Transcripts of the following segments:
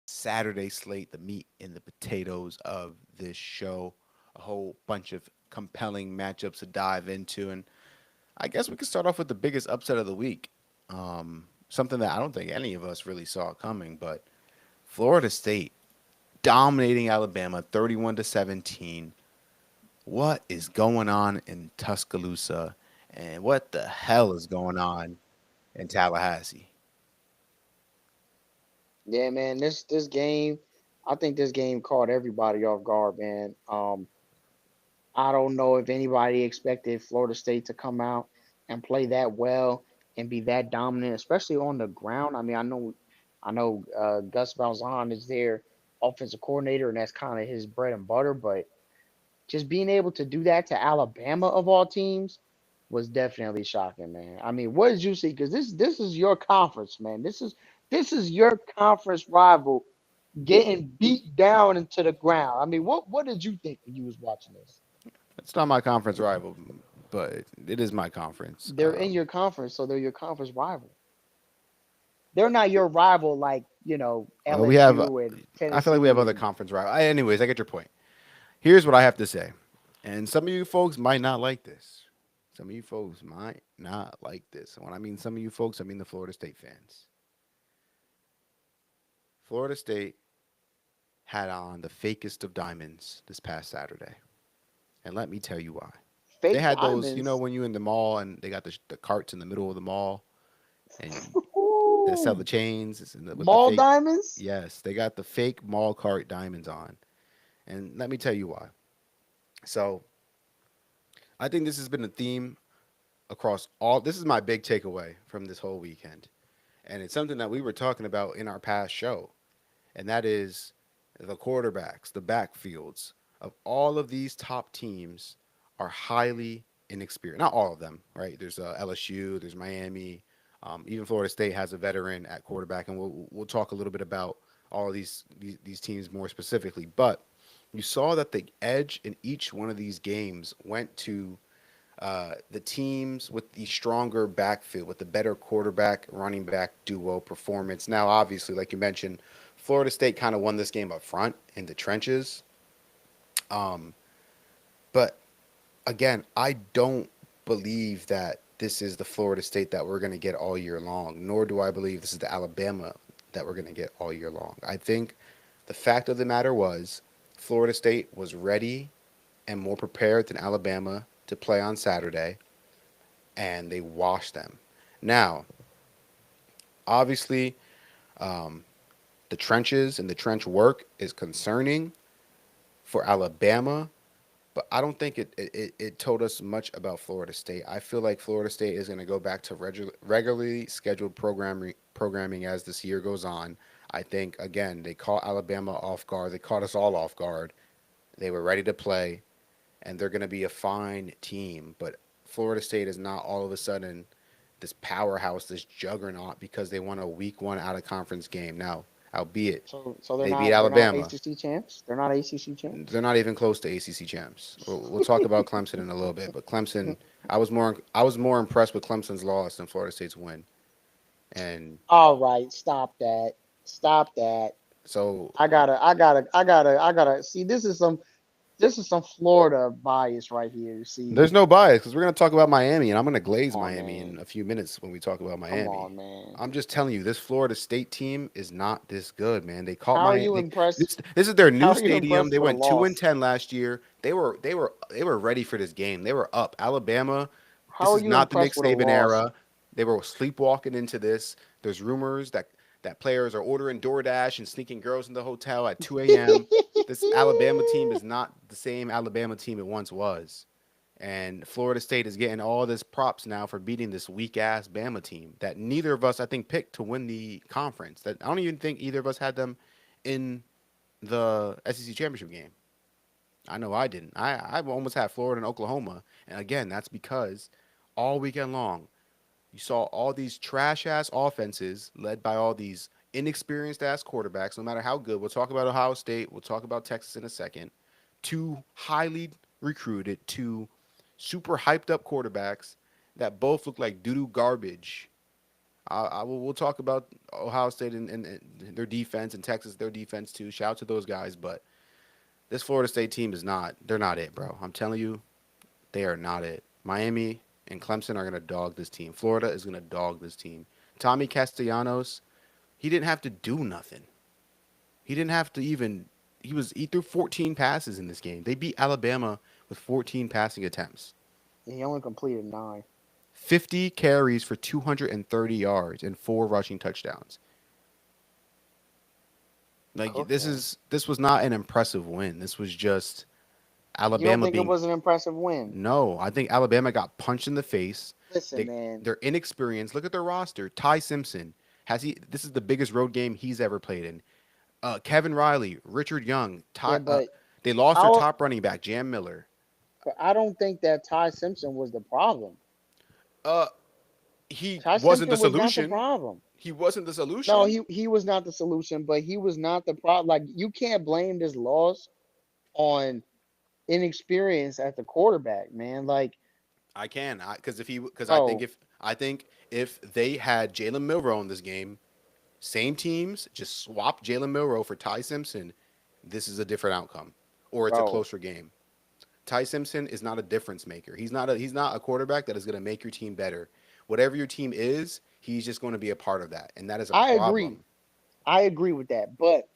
Saturday slate, the meat and the potatoes of this show. A whole bunch of compelling matchups to dive into. And I guess we could start off with the biggest upset of the week. Something that I don't think any of us really saw coming, but Florida State dominating Alabama 31 to 17. What is going on in Tuscaloosa? And what the hell is going on in Tallahassee? Yeah, man, this game, I think this game caught everybody off guard, man. I don't know if anybody expected Florida State to come out and play that well and be that dominant, especially on the ground. I mean, I know, Gus Malzahn is their offensive coordinator, and that's kind of his bread and butter. But just being able to do that to Alabama of all teams was definitely shocking, man. I mean, what did you see? Because this is your conference, man. This is your conference rival getting beat down into the ground. I mean, what did you think when you was watching this? It's not my conference rival, but it is my conference. They're in your conference, so they're your conference rival. They're not your rival like, We have, LSU and I feel like we have Tennessee other and conference rivals. Anyways, I get your point. Here's what I have to say. And some of you folks might not like this. Some of you folks might not like this. And when I mean some of you folks, I mean the Florida State fans. Florida State had on the fakest of diamonds this past Saturday. And let me tell you why. They fake had those, diamonds. when you in the mall and they got the carts in the middle of the mall and they sell the Ooh, chains with the mall fake. diamonds? Yes, they got the fake mall cart diamonds on. And let me tell you why. So I think this has been a theme across all. This is my big takeaway from this whole weekend. And it's something that we were talking about in our past show. And that is the quarterbacks, the backfields of all of these top teams are highly inexperienced. Not all of them, right? There's LSU, there's Miami, even Florida State has a veteran at quarterback, and we'll talk a little bit about all of these teams more specifically. But you saw that the edge in each one of these games went to the teams with the stronger backfield, with the better quarterback running back duo performance. Now, obviously, like you mentioned, Florida State kind of won this game up front in the trenches. Um, but again, I don't believe that this is the Florida State that we're going to get all year long, nor do I believe this is the Alabama that we're going to get all year long. I think the fact of the matter was Florida State was ready and more prepared than Alabama to play on Saturday, and they washed them. Now, obviously, um, the trenches and the trench work is concerning for Alabama, but I don't think it told us much about Florida State. I feel like Florida State is going to go back to regularly scheduled programming as this year goes on. I think, again, they caught Alabama off guard. They caught us all off guard. They were ready to play, and they're going to be a fine team. But Florida State is not all of a sudden this powerhouse, this juggernaut because they won a week one out of conference game. Now, albeit So they're they beat not Alabama, ACC champs. They're not ACC they're champs. not even close to ACC champs. We'll talk about Clemson in a little bit, but Clemson, I was more impressed with Clemson's loss than Florida State's win, and All right, stop that. Stop that. so I gotta see this is some Florida bias right here. See, there's no bias because we're going to talk about Miami, and I'm going to come glaze on, Miami in man. a few minutes when we talk about Come Miami. on, man. I'm just telling you, this Florida State team is not this good, man. They caught How are Miami. you impressed? This is their How new are you stadium. impressed They with a went 2-10 loss? last year. They were ready for this game. They were up. Alabama. How This are is you not the Nick impressed with a Saban loss? era. They were sleepwalking into this. There's rumors that players are ordering DoorDash and sneaking girls in the hotel at 2 a.m. This Alabama team is not the same Alabama team it once was. And Florida State is getting all this props now for beating this weak ass Bama team that neither of us, I think, picked to win the conference. That I don't even think either of us had them in the SEC championship game. I know I didn't. I almost had Florida and Oklahoma. And again, that's because all weekend long, you saw all these trash ass offenses led by all these inexperienced ass quarterbacks, no matter how good. We'll talk about Ohio State. We'll talk about Texas in a second. Two highly recruited, two super hyped up quarterbacks that both look like doo doo garbage We'll talk about Ohio State and their defense and Texas their defense too. Shout out to those guys, but this Florida State team is not. They're not it, bro. I'm telling you, they are not it. Miami and Clemson are gonna dog this team. Florida is gonna dog this team. Tommy Castellanos, he didn't have to do nothing. He didn't have to even. He threw 14 passes in this game. They beat Alabama with 14 passing attempts. And he only completed 9. 50 carries for 230 yards and 4 rushing touchdowns. Like Cook, man. this was not an impressive win. This was just You don't Alabama think it being was an impressive win? no. I think Alabama got punched in the face. Listen, man. They're inexperienced. Look at their roster. Ty Simpson has he. This is the biggest road game he's ever played in. Kevin Riley, Richard Young. Yeah, They lost their I top running back, Jam Miller. but I don't think that Ty Simpson was the problem. Uh, he Ty wasn't the Simpson was not the solution. problem. He wasn't the No, solution. he was not the solution, but he was not the problem. Like you can't blame this loss on inexperience at the quarterback, man. Like, I can, because bro, I think if they had Jalen Milrow in this game, same teams, just swap Jalen Milrow for Ty Simpson, this is a different outcome, or it's a bro, closer game. Ty Simpson is not a difference maker. He's not a quarterback that is going to make your team better. Whatever your team is, he's just going to be a part of that, and that is a I agree. problem. I agree with that. But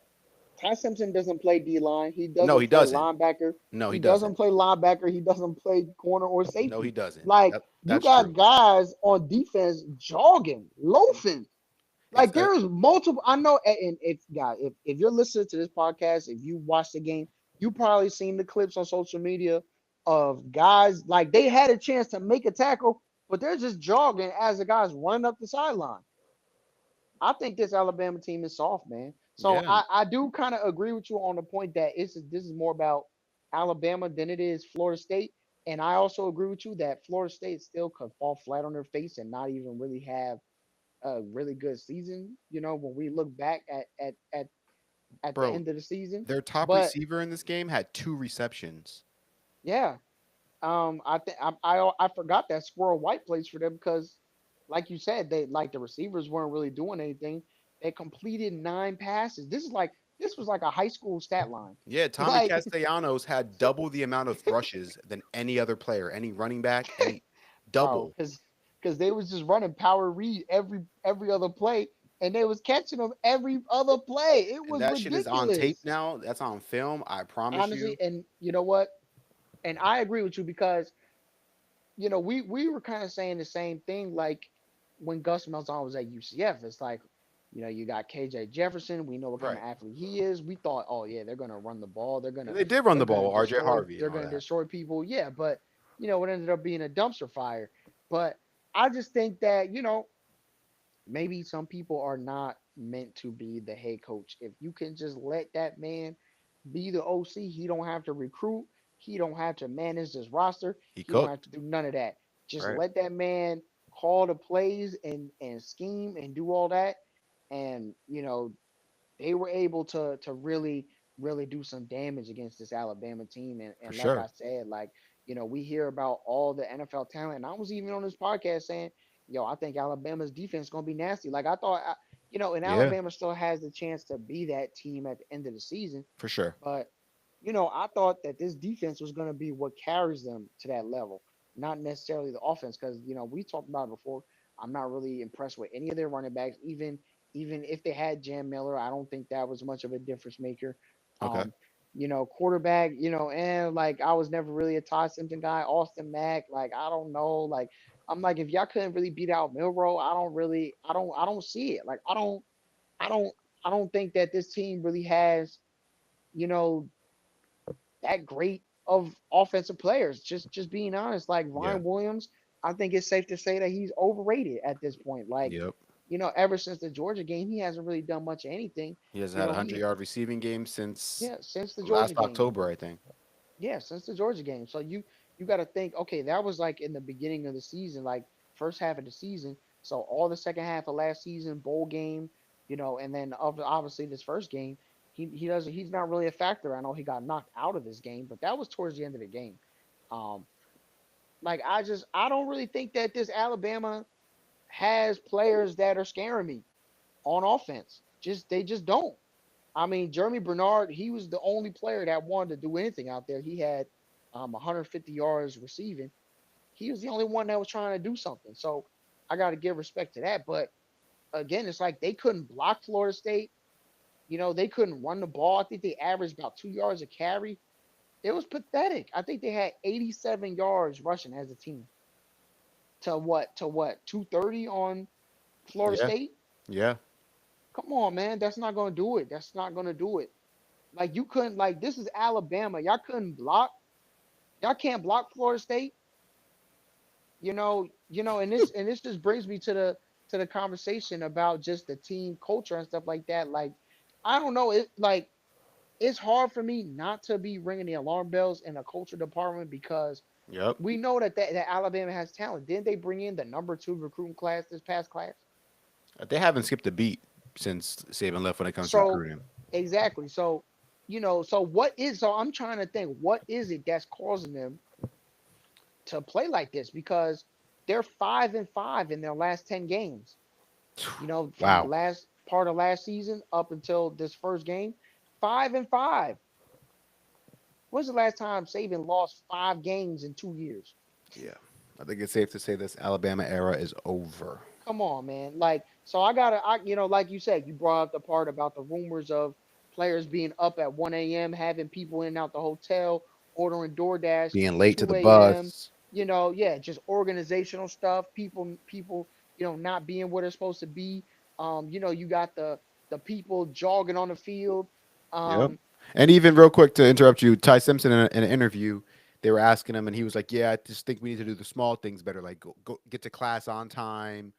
Ty Simpson doesn't play D line. He No, doesn't he play doesn't. linebacker. No, he He doesn't doesn't. play linebacker. He doesn't play corner or No, he safety. doesn't. Like you That's got true. guys on defense jogging, loafing. It's Like there is multiple. I know, and if guys, if you're listening to this podcast, if you watch the game, you probably seen the clips on social media of guys like they had a chance to make a tackle, but they're just jogging as the guys running up the sideline. I think this Alabama team is soft, man. So yeah, I do kind of agree with you on the point that this is more about Alabama than it is Florida State. And I also agree with you that Florida State still could fall flat on their face and not even really have a really good season. You know, when we look back at the bro. end of the season. Their top But receiver in this game had 2 receptions. yeah, I think I forgot that Squirrel White plays for them because, like you said, they like the receivers weren't really doing anything. They completed 9 passes. This was like a high school stat line. Yeah, Tommy Like Castellanos had double the amount of rushes than any other player, any running back, any bro, double. because they was just running power read every other play, and they was catching them every other play. It And was that shit is on tape ridiculous, now. That's on film. I promise honestly. you. And you know what? And I agree with you because we were kind of saying the same thing like when Gus Malzahn was at UCF. It's like, you got KJ Jefferson. We know what kind Right. of athlete he is. We thought, oh yeah, they're gonna run the ball. And they did run They're the ball gonna with RJ destroy. Harvey and They're all gonna that. destroy people. Yeah, but it ended up being a dumpster fire. But I just think that maybe some people are not meant to be the head coach. If you can just let that man be the OC, he don't have to recruit. He don't have to manage this roster. He He don't cooked. have to do none of that. Just Right. let that man call the plays and scheme and do all that. And they were able to really do some damage against this Alabama team. For And like I sure. said, like we hear about all the NFL talent. And I was even on this podcast saying, yo, I think Alabama's defense is gonna be nasty. Like I thought, and Yeah, Alabama still has the chance to be that team at the end of the season. for sure. But I thought that this defense was going to be what carries them to that level, not necessarily the offense. Because we talked about it before. I'm not really impressed with any of their running backs. Even if they had Jam Miller, I don't think that was much of a difference maker. Okay. Um, quarterback, and like I was never really a Todd Simpson guy. Austin Mack, like I don't know, like I'm like if y'all couldn't really beat out Milrow, I don't see it. Like I don't, I don't think that this team really has, you know, that great of offensive players. Just being honest, like Yeah. Ryan Williams, I think it's safe to say that he's overrated at this point. Like, Yep. ever since the Georgia game, he hasn't really done much of anything. He hasn't You had a know, 100-yard receiving game since since the Georgia last game. October, I think. Yeah, since the Georgia game. So you got to think, okay, that was like in the beginning of the season, like first half of the season. So all the second half of last season, bowl game, and then obviously this first game, he's not really a factor. I know he got knocked out of this game, but that was towards the end of the game. Um, like I don't really think that this Alabama has players that are scaring me on offense. They just don't. I mean, Jeremy Bernard, he was the only player that wanted to do anything out there. He had 150 yards receiving. He was the only one that was trying to do something. So I got to give respect to that. But again, it's like they couldn't block Florida State. They couldn't run the ball. I think they averaged about 2 yards a carry. It was pathetic. I think they had 87 yards rushing as a team to what 230 on Florida Yeah. State. Yeah. Come on, man. That's not gonna do it. That's not gonna do it. Like you couldn't like this is Alabama. Y'all couldn't block. Y'all can't block Florida State. And this just brings me to the conversation about just the team culture and stuff like that. Like, I don't know. It's hard for me not to be ringing the alarm bells in the culture department because Yep. we know that Alabama has talent. Didn't they bring in the number 2 recruiting class this past class? They haven't skipped a beat since Saban left when it comes to So recruiting. exactly. So I'm trying to think what is it that's causing them to play like this because they're 5-5 in their last 10 games. From the Wow. last part of last season up until this first game, 5-5. When's the last time Saban lost 5 games in 2 years? Yeah. I think it's safe to say this Alabama era is over. Come on, man. Like, so like you said, you brought up the part about the rumors of players being up at 1 a.m., having people in and out the hotel, ordering DoorDash, Being late to the 2 a.m. bus. Yeah, just organizational stuff. People, not being where they're supposed to be. You got the people jogging on the field. Yep. Um, And even real quick to interrupt you, Ty Simpson in an interview, they were asking him, and he was like, "Yeah, I just think we need to do the small things better, like go get to class on time,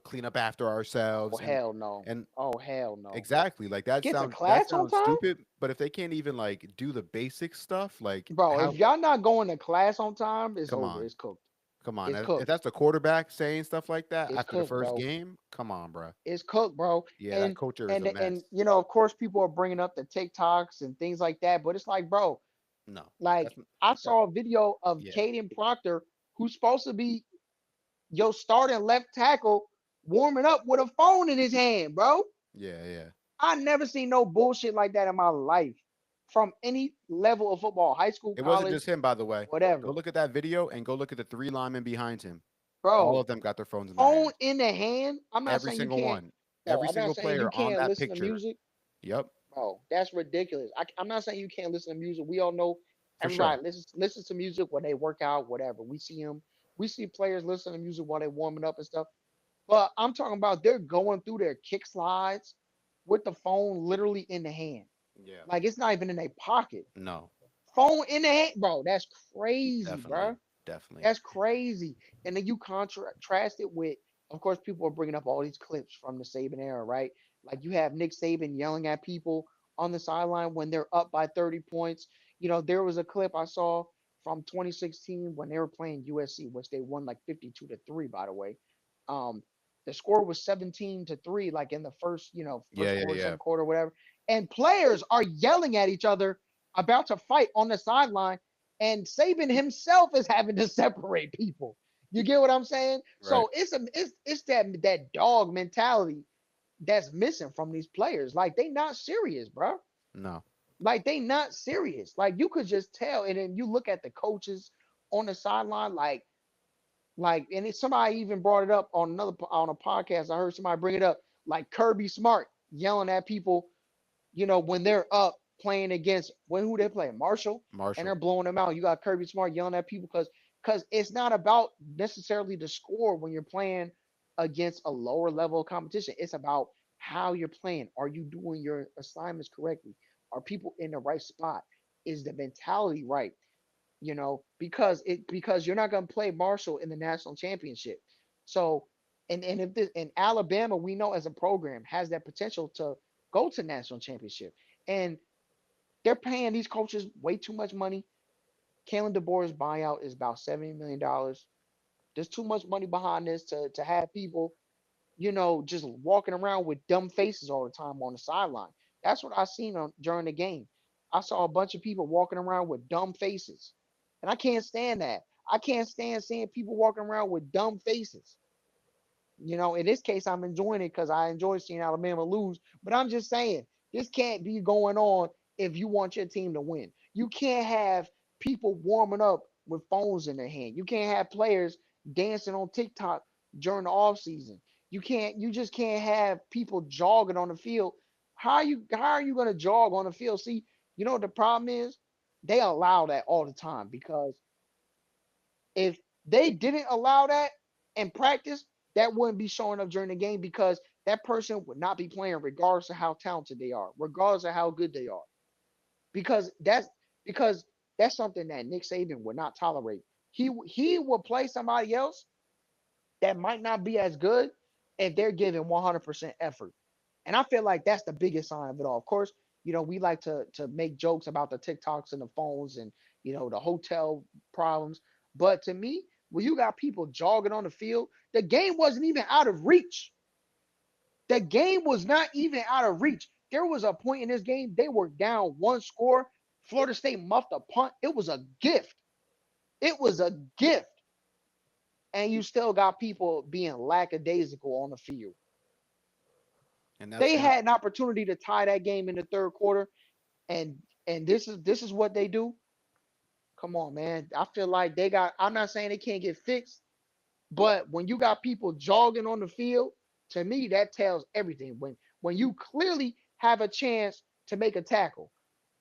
clean up after oh ourselves, hell no. and Oh hell no. exactly like Get to that class on sounds time? stupid. But if they can't even like do the basic stuff, like Bro, if how, y'all not going to class on time, it's come over. on, It's cooked. come on, It's if cooked. that's the quarterback saying stuff like that It's after the cooked, first bro. game, come on, bro. It's cooked, bro. Yeah, that And culture is a and mess. and of course, people are bringing up the TikToks and things like that. But it's like, bro, No, like that's I that, saw a video of yeah, Caden Proctor, who's supposed to be your starting left tackle, warming up with a phone in his hand, bro. yeah, yeah. I never seen no bullshit like that in my life from any level of football, high school, It wasn't college, just him, by the way. Go whatever, look at that video and go look at the three linemen behind him. All bro. of them got their phones in their Phone hands. in the hand. I'm not Every saying you single can't. one. Bro, Every I'm not single saying you player on can't that listen to picture. music. Yep, Bro, that's ridiculous. I'm not saying you can't listen to music. We all know for sure. everybody listens to music when they work out, whatever. We see players listen to music while they're warming up and stuff. But I'm talking about they're going through their kick slides with the phone literally in the hand. Yeah. Like it's not even in their pocket. No, Phone in the hand, bro. That's crazy, definitely. bro. Definitely. That's crazy. And then you contrast it with, of course, people are bringing up all these clips from the Saban era, right? Like you have Nick Saban yelling at people on the sideline when they're up by 30 points. There was a clip I saw from 2016 when they were playing USC, which they won like 52-3, by the way. Um, the score was 17-3, like in the Yeah, first yeah, quarter, yeah. second quarter, whatever. And players are yelling at each other about to fight on the sideline and Saban himself is having to separate people. You get what I'm saying? Right. So it's that dog mentality that's missing from these players. Like they not serious, bro. No. Like they not serious. Like you could just tell. And then you look at the coaches on the sideline, and somebody even brought it up on a podcast. I heard somebody bring it up, like Kirby Smart yelling at people when they're up playing against who they play, Marshall, and they're Marshall. blowing them out. You got Kirby Smart yelling at people because it's not about necessarily the score when you're playing against a lower level of competition. It's about how you're playing. Are you doing your assignments correctly? Are people in the right spot? Is the mentality right? Because you're not going to play Marshall in the national championship. So and if this in Alabama, we know as a program has that potential to go to national championship, and they're paying these coaches way too much money. Kalen DeBoer's buyout is about $70 million. There's too much money behind this to have people, just walking around with dumb faces all the time on the sideline. That's what I seen during the game. I saw a bunch of people walking around with dumb faces, and I can't stand that. I can't stand seeing people walking around with dumb faces. In this case, I'm enjoying it because I enjoy seeing Alabama lose. But I'm just saying, this can't be going on if you want your team to win. You can't have people warming up with phones in their hand. You can't have players dancing on TikTok during the off season. You just can't have people jogging on the field. How are you gonna jog on the field? See, you know what the problem is? They allow that all the time because if they didn't allow that in practice, that wouldn't be showing up during the game because that person would not be playing regardless of how talented they are, regardless of how good they are. Because that's something that Nick Saban would not tolerate. He will play somebody else that might not be as good if they're giving 100% effort. And I feel like that's the biggest sign of it all. Of course, we like to make jokes about the TikToks and the phones and the hotel problems. But to me, when you got people jogging on the field, the game wasn't even out of reach. The game was not even out of reach. There was a point in this game they were down one score. Florida State muffed a punt. It was a gift. It was a gift. And you still got people being lackadaisical on the field. And that's They and had an opportunity to tie that game in the third quarter, and this is what they do. Come on, man. I feel like they got. I'm not saying they can't get fixed, but when you got people jogging on the field, to me that tells everything. When you clearly have a chance to make a tackle,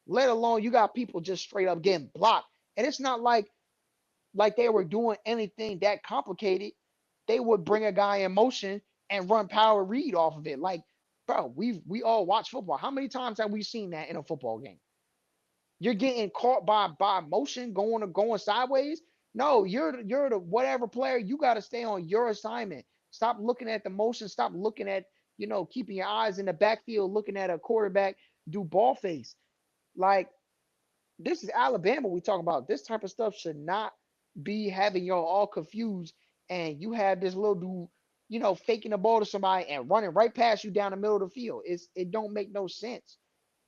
let alone you got people just straight up getting blocked, and it's not like they were doing anything that complicated. They would bring a guy in motion and run power read off of it. Like, bro, we all watch football. How many times have we seen that in a football game? You're getting caught by motion going sideways. No, you're the whatever player. You got to stay on your assignment. Stop looking at the motion. Stop looking at keeping your eyes in the backfield, looking at a quarterback do ball face. Like this is Alabama we talk about. This type of stuff should not be having y'all all confused and you have this little dude, faking the ball to somebody and running right past you down the middle of the field. It don't make no sense.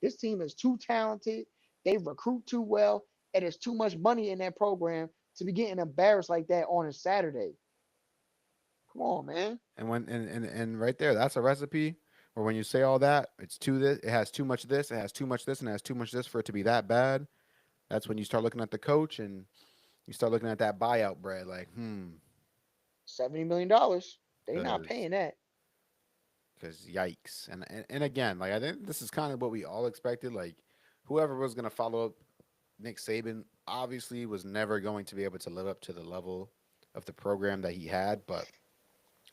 This team is too talented. They recruit too well, and there's too much money in that program to be getting embarrassed like that on a Saturday. Come on, man. and right there, that's a recipe where when you say all that, it's too this, it has too much of this, it has too much of this, and it has too much of this for it to be that bad. That's when you start looking at the coach and you start looking at that buyout bread, like, $70 million. They not because paying that. yikes. And again, like I think this is kind of what we all expected. Like whoever was gonna follow up Nick Saban obviously was never going to be able to live up to the level of the program that he had. But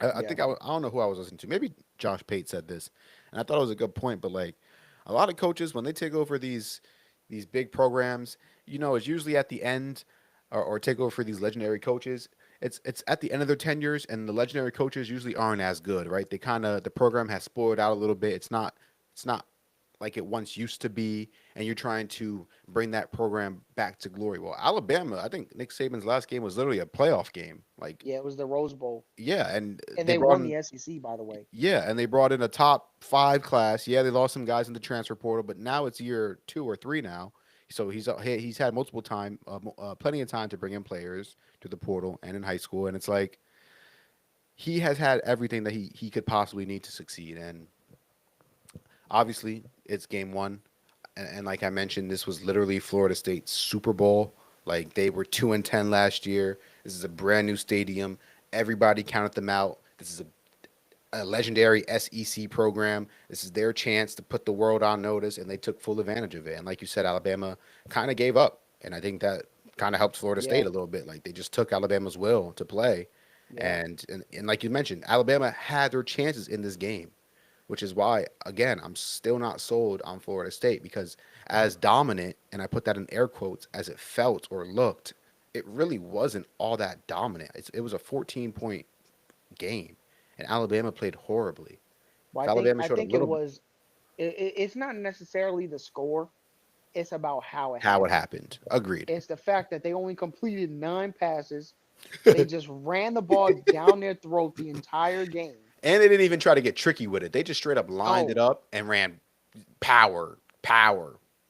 I Yeah. think I don't know who I was listening to. Maybe Josh Pate said this, and I thought it was a good point. But like a lot of coaches, when they take over these big programs, it's usually at the end or take over for these legendary coaches. It's at the end of their tenures, and the legendary coaches usually aren't as good, right? They kind of the program has spoiled out a little bit. It's not like it once used to be, and you're trying to bring that program back to glory. Well, Alabama, I think Nick Saban's last game was literally a playoff game. Like, Yeah, it was the Rose Bowl. yeah, and And they they brought won in the SEC, by the way. yeah, and they brought in a top 5 class. Yeah, they lost some guys in the transfer portal, but now it's year 2 or 3 now. So he's had multiple time, plenty of time to bring in players to the portal and in high school, and it's like he has had everything that he could possibly need to succeed. And obviously, it's game one, and like I mentioned, this was literally Florida State's Super Bowl. Like they were 2-10 last year. This is a brand new stadium. Everybody counted them out. This is a legendary SEC program. This is their chance to put the world on notice, and they took full advantage of it. And like you said, Alabama kind of gave up, and I think that kind of helped Florida Yeah. State a little bit. Like they just took Alabama's will to play, Yeah. and like you mentioned, Alabama had their chances in this game, which is why again I'm still not sold on Florida State because as dominant, and I put that in air quotes, as it felt or looked, it really wasn't all that dominant. It was a 14-point game, and Alabama played horribly. Well, If I think Alabama I showed a think it little was. It's not necessarily the score. It's about how it how it happened. happened, agreed. It's the fact that they only completed 9 passes. They just ran the ball down their throat the entire game. And they didn't even try to get tricky with it. They just straight up lined it No, up and ran power,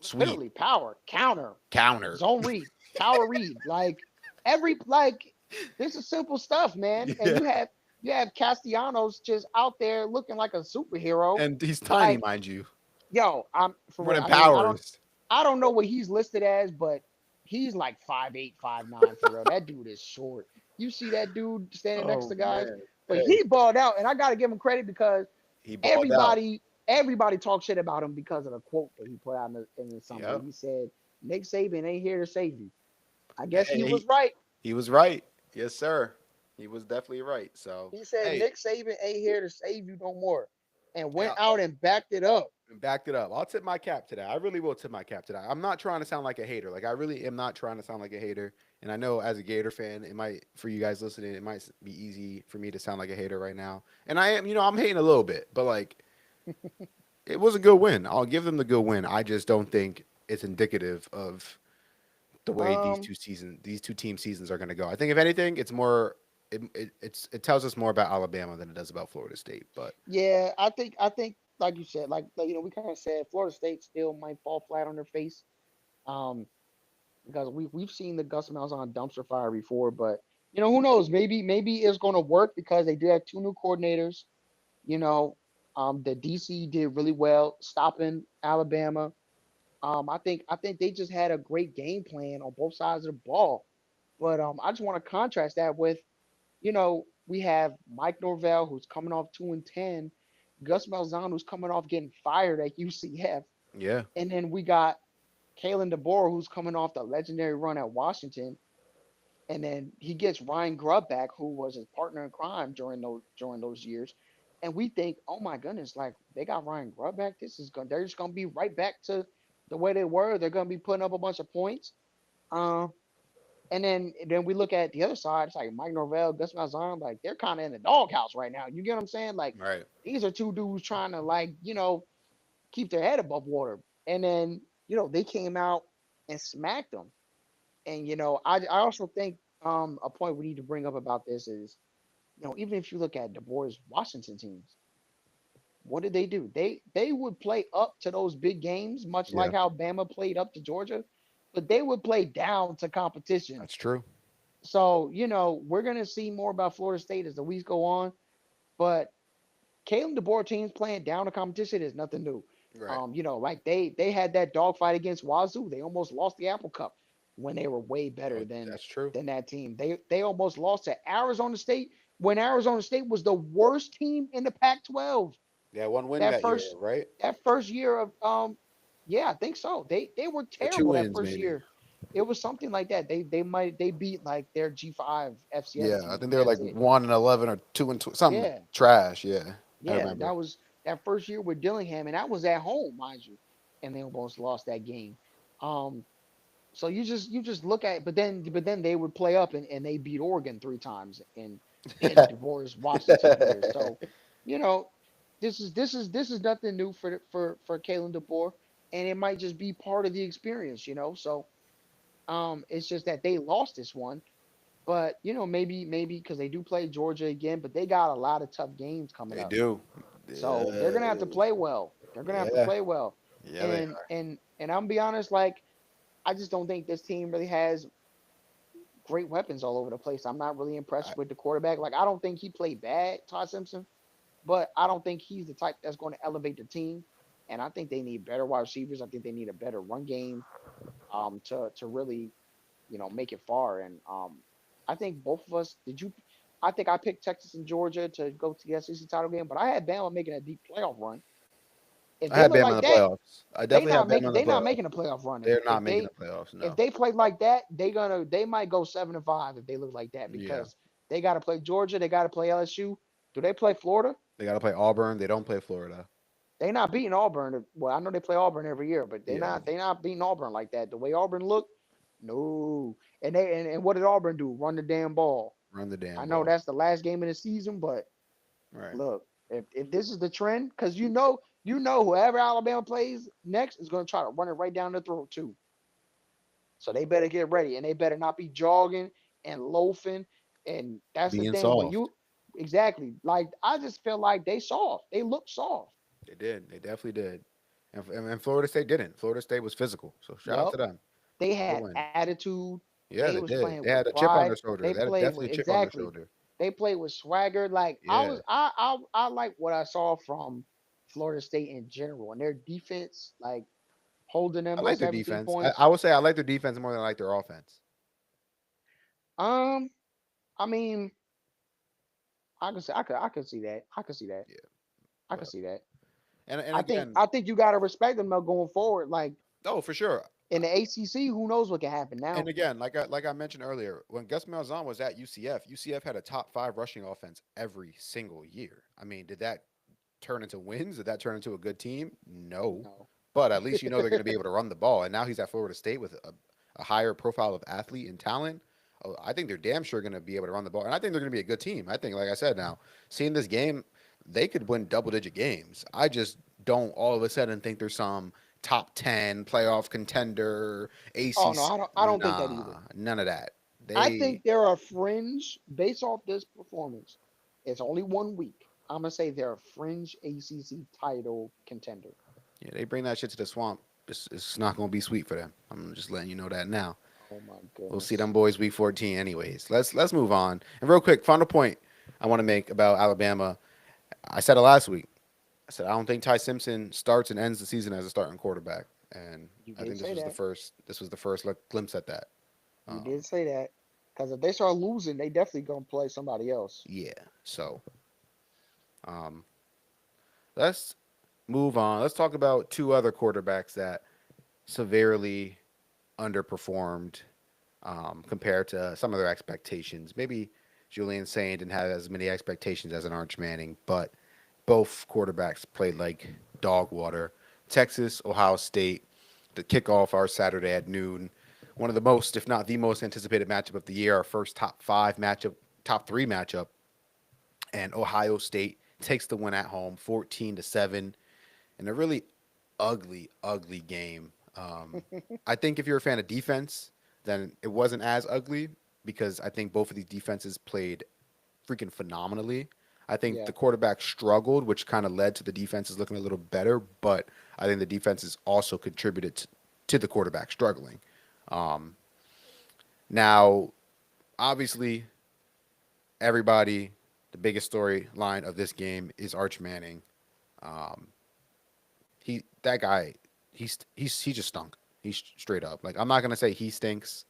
sweep, literally power, counter, counter. zone read, power read. Like every like this is simple stuff, man. And Yeah. you have Castellanos just out there looking like a superhero. And he's tiny, Like, mind you. yo, I'm for real. Running I mean, I don't powers. I don't know what he's listed as, but he's like 5'8", 5'9" for real. That dude is short. You see that dude standing next Oh to guys, man. but Hey, he balled out, and I got to give him credit because he balled out. everybody talked shit about him because of the quote that he put out in the summer. Yep. He said, "Nick Saban ain't here to save you." I guess he Hey, was right. he was right. Yes, sir. He was definitely right. So, He said hey, Nick Saban ain't here to save you no more, and hey, went out and backed it up. backed it up. I'll tip my cap to that. I really will tip my cap to that. I'm not trying to sound like a hater. Like I really am not trying to sound like a hater. And I know as a Gator fan, it might for you guys listening, it might be easy for me to sound like a hater right now. And I am, I'm hating a little bit, but like it was a good win. I'll give them the good win. I just don't think it's indicative of the way Um, these two team seasons are going to go. I think if anything, it's more it tells us more about Alabama than it does about Florida State. But yeah, I think like you said, like we kind of said, Florida State still might fall flat on their face. Um, because we've seen the Gus Malzahn dumpster fire before, but who knows? Maybe it's going to work because they do have two new coordinators. You know, the DC did really well stopping Alabama. I think they just had a great game plan on both sides of the ball. But I just want to contrast that with, we have Mike Norvell who's coming off 2-10, Gus Malzahn who's coming off getting fired at UCF, yeah, and then we got Kalen DeBoer who's coming off the legendary run at Washington, and then he gets Ryan Grubb back, who was his partner in crime during those years. And we think, oh my goodness, like they got Ryan Grubb back. They're just gonna be right back to the way they were. They're gonna be putting up a bunch of points. Um, and then we look at the other side. It's like Mike Norvell, Gus Malzahn, like they're kind of in the doghouse right now. You get what I'm saying? Like right. these are two dudes trying to keep their head above water. And then they came out and smacked them. And I also think a point we need to bring up about this is even if you look at DeBoer's Washington teams, what did they do? They would play up to those big games, much Yeah, like how Bama played up to Georgia, but they would play down to competition. that's true. So we're gonna see more about Florida State as the weeks go on, but Kalen DeBoer teams playing down to competition is nothing new. Right. Like they had that dogfight against Wazoo. They almost lost the Apple Cup when they were way Oh, better than that's true. than that team. They almost lost to Arizona State when Arizona State was the worst team in the Pac-12. Yeah, one win That that year, first right? that first year of yeah, I think so. They were Or two terrible that wins, first maybe. year. It was something like that. They beat like their G5 FCS Yeah, I team, think and they were that's like it. 1-11 or 2-2, something Yeah. trash. Yeah, I Yeah, remember. that was that first year with Dillingham, and that was at home, mind you, and they almost lost that game. Um, so you just look at, but then they would play up and they beat Oregon three times in DeBoer's Washington years. So, you know, this is nothing new for Kalen DeBoer, and it might just be part of the experience. So, it's just that they lost this one, but maybe because they do play Georgia again, but they got a lot of tough games coming They up. do. So they're gonna have to Yeah, play well. They're gonna have to yeah, play well. yeah. They And are. I'm gonna be honest, like I just don't think this team really has great weapons all over the place. I'm not really I, impressed with the quarterback. Like I don't think he played bad, Todd Simpson, but I don't think he's the type that's going to elevate the team. And I think they need better wide receivers. I think they need a better run game to really make it far. And I think both of us did you. I think I picked Texas and Georgia to go to the SEC title game, but I had Bama making a deep playoff run. If I they had look Bama in like the that, playoffs. I definitely had Bama in the they not playoffs. making a playoff run. If They're not if making they the playoffs. if No. they play like that, they might go 7-5 if they look like that Yeah, because they got to play Georgia, they got to play LSU. Do they play Florida? they got to play Auburn. They don't play Florida. They not beating Auburn. Well, I know they play Auburn every year, but they Yeah, not they not beating Auburn like that. The way Auburn look, no. And what did Auburn do? Run the damn ball. run the I damn know ball. that's the last game of the season, but Right. look, if this is the trend, because whoever Alabama plays next is going to try to run it right down the throat too. So they better get ready, and they better not be jogging and loafing. And that's the Being thing. When soft. you exactly like, I just feel like they soft. They look soft. They did. They definitely did. And Florida State didn't. Florida State was physical. So shout out to Yup. them. They Good had win. attitude. Yeah, They they was did. playing They had with a chip on pride. their shoulder. They They had played with definitely a chip on their exactly. shoulder. They played with swagger. Like Yeah, I like what I saw from Florida State in general and their defense, like holding I them to like their 17 defense. I, points. I would say I like their defense more than I like their offense. Um, I mean, I could see that. I could see that. Yeah, I could but see that. and again, I think you gotta respect them though going forward. Like oh for sure. in the ACC, who knows what can happen And now? again, like I mentioned earlier, when Gus Malzahn was at UCF, UCF had a top 5 rushing offense every single year. I mean, did that turn into wins? Did that turn into a good team? No, No. but at least you know they're going to be able to run the ball. And now he's at Florida State with a higher profile of athlete and talent. Oh, I think they're damn sure going to be able to run the ball, and I think they're going to be a good team. I think, like I said, now seeing this game, they could win double-digit games. I just don't all of a sudden think there's some top 10 playoff contender Oh no, ACC. I don't think that either. Nah, none of that. I They think they're a fringe based off this performance. It's only 1 week. I'm gonna say they're a fringe ACC title contender. yeah, they bring that shit to the swamp. It's not gonna be sweet for them. I'm just letting you know that now. Oh my We'll see them goodness. boys week 14 anyways. Let's move on. And real quick, final point I want to make about Alabama. I said it last week. I said I don't think Ty Simpson starts and ends the season as a starting quarterback. And You I did think say that. this was the first glimpse at that. You Um, did say that. Because if they start losing, they definitely gonna play somebody else. yeah. So um, let's move on. Let's talk about two other quarterbacks that severely underperformed compared to some of their expectations. Maybe Julian Saint didn't have as many expectations as an Arch Manning, but both quarterbacks played like dog water. Texas, Ohio State, the kickoff our Saturday at noon. One of the most, if not the most anticipated matchup of the year, our first top 3 matchup, and Ohio State takes the win at home, 14-7, in a really ugly game. I think if you're a fan of defense, then it wasn't as ugly because I think both of these defenses played freaking phenomenally. I think Yeah. the quarterback struggled, which kind of led to the defenses looking a little better, but I think the defenses also contributed to the quarterback struggling. Um, Now, obviously, everybody, the biggest storyline of this game is Arch Manning. Um, that guy, he just stunk. He's straight up. Like I'm not gonna say he stinks.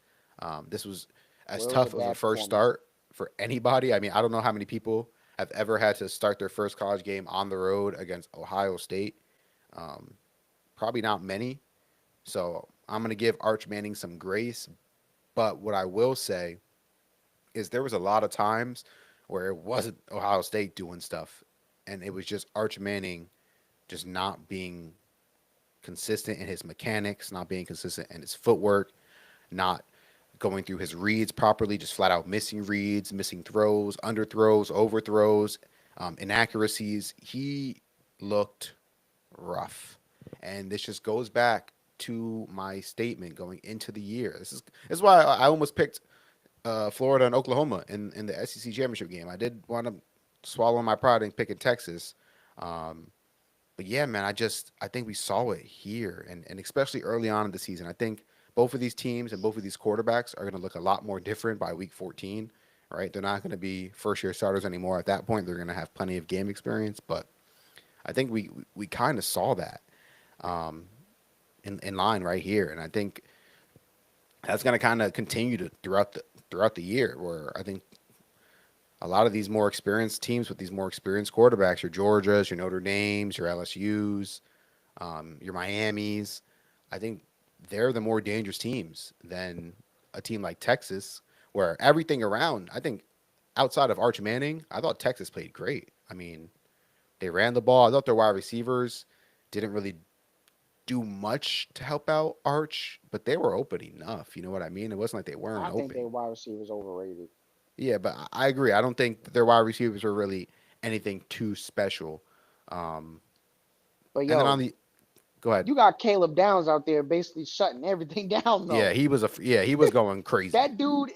This was as Well, it was a tough of a bad first performance. start for anybody. I mean, I don't know how many people have ever had to start their first college game on the road against Ohio State. Um, Probably not many. So I'm gonna give Arch Manning some grace. But what I will say is there was a lot of times where it wasn't Ohio State doing stuff, and it was just Arch Manning just not being consistent in his mechanics, not being consistent in his footwork, not going through his reads properly, just flat out missing reads, missing throws, underthrows, overthrows, inaccuracies. He looked rough. And this just goes back to my statement going into the year. This is why I almost picked Florida and Oklahoma in the SEC championship game. I did want to swallow my pride and picking Texas. Um, but yeah, man, I think we saw it here, and especially early on in the season. I think both of these teams and both of these quarterbacks are going to look a lot more different by week 14. Right? They're not going to be first year starters anymore. At that point, they're going to have plenty of game experience. But I think we kind of saw that um, in line right here, and I think that's going to kind of continue to throughout the year. Where I think a lot of these more experienced teams with these more experienced quarterbacks, your Georgias, your Notre Dames, your LSU's, your Miami's, I think they're the more dangerous teams than a team like Texas, where everything around, I think outside of Arch Manning, I thought Texas played great. I mean, they ran the ball. I thought their wide receivers didn't really do much to help out Arch, but they were open enough. You know what I mean? It wasn't like they weren't I think their open. wide receivers overrated. Yeah, but I agree. I don't think their wide receivers were really anything too special. Um, But and then yo, on the go ahead. you got Caleb Downs out there basically shutting everything down Yeah, though. he was going crazy. That dude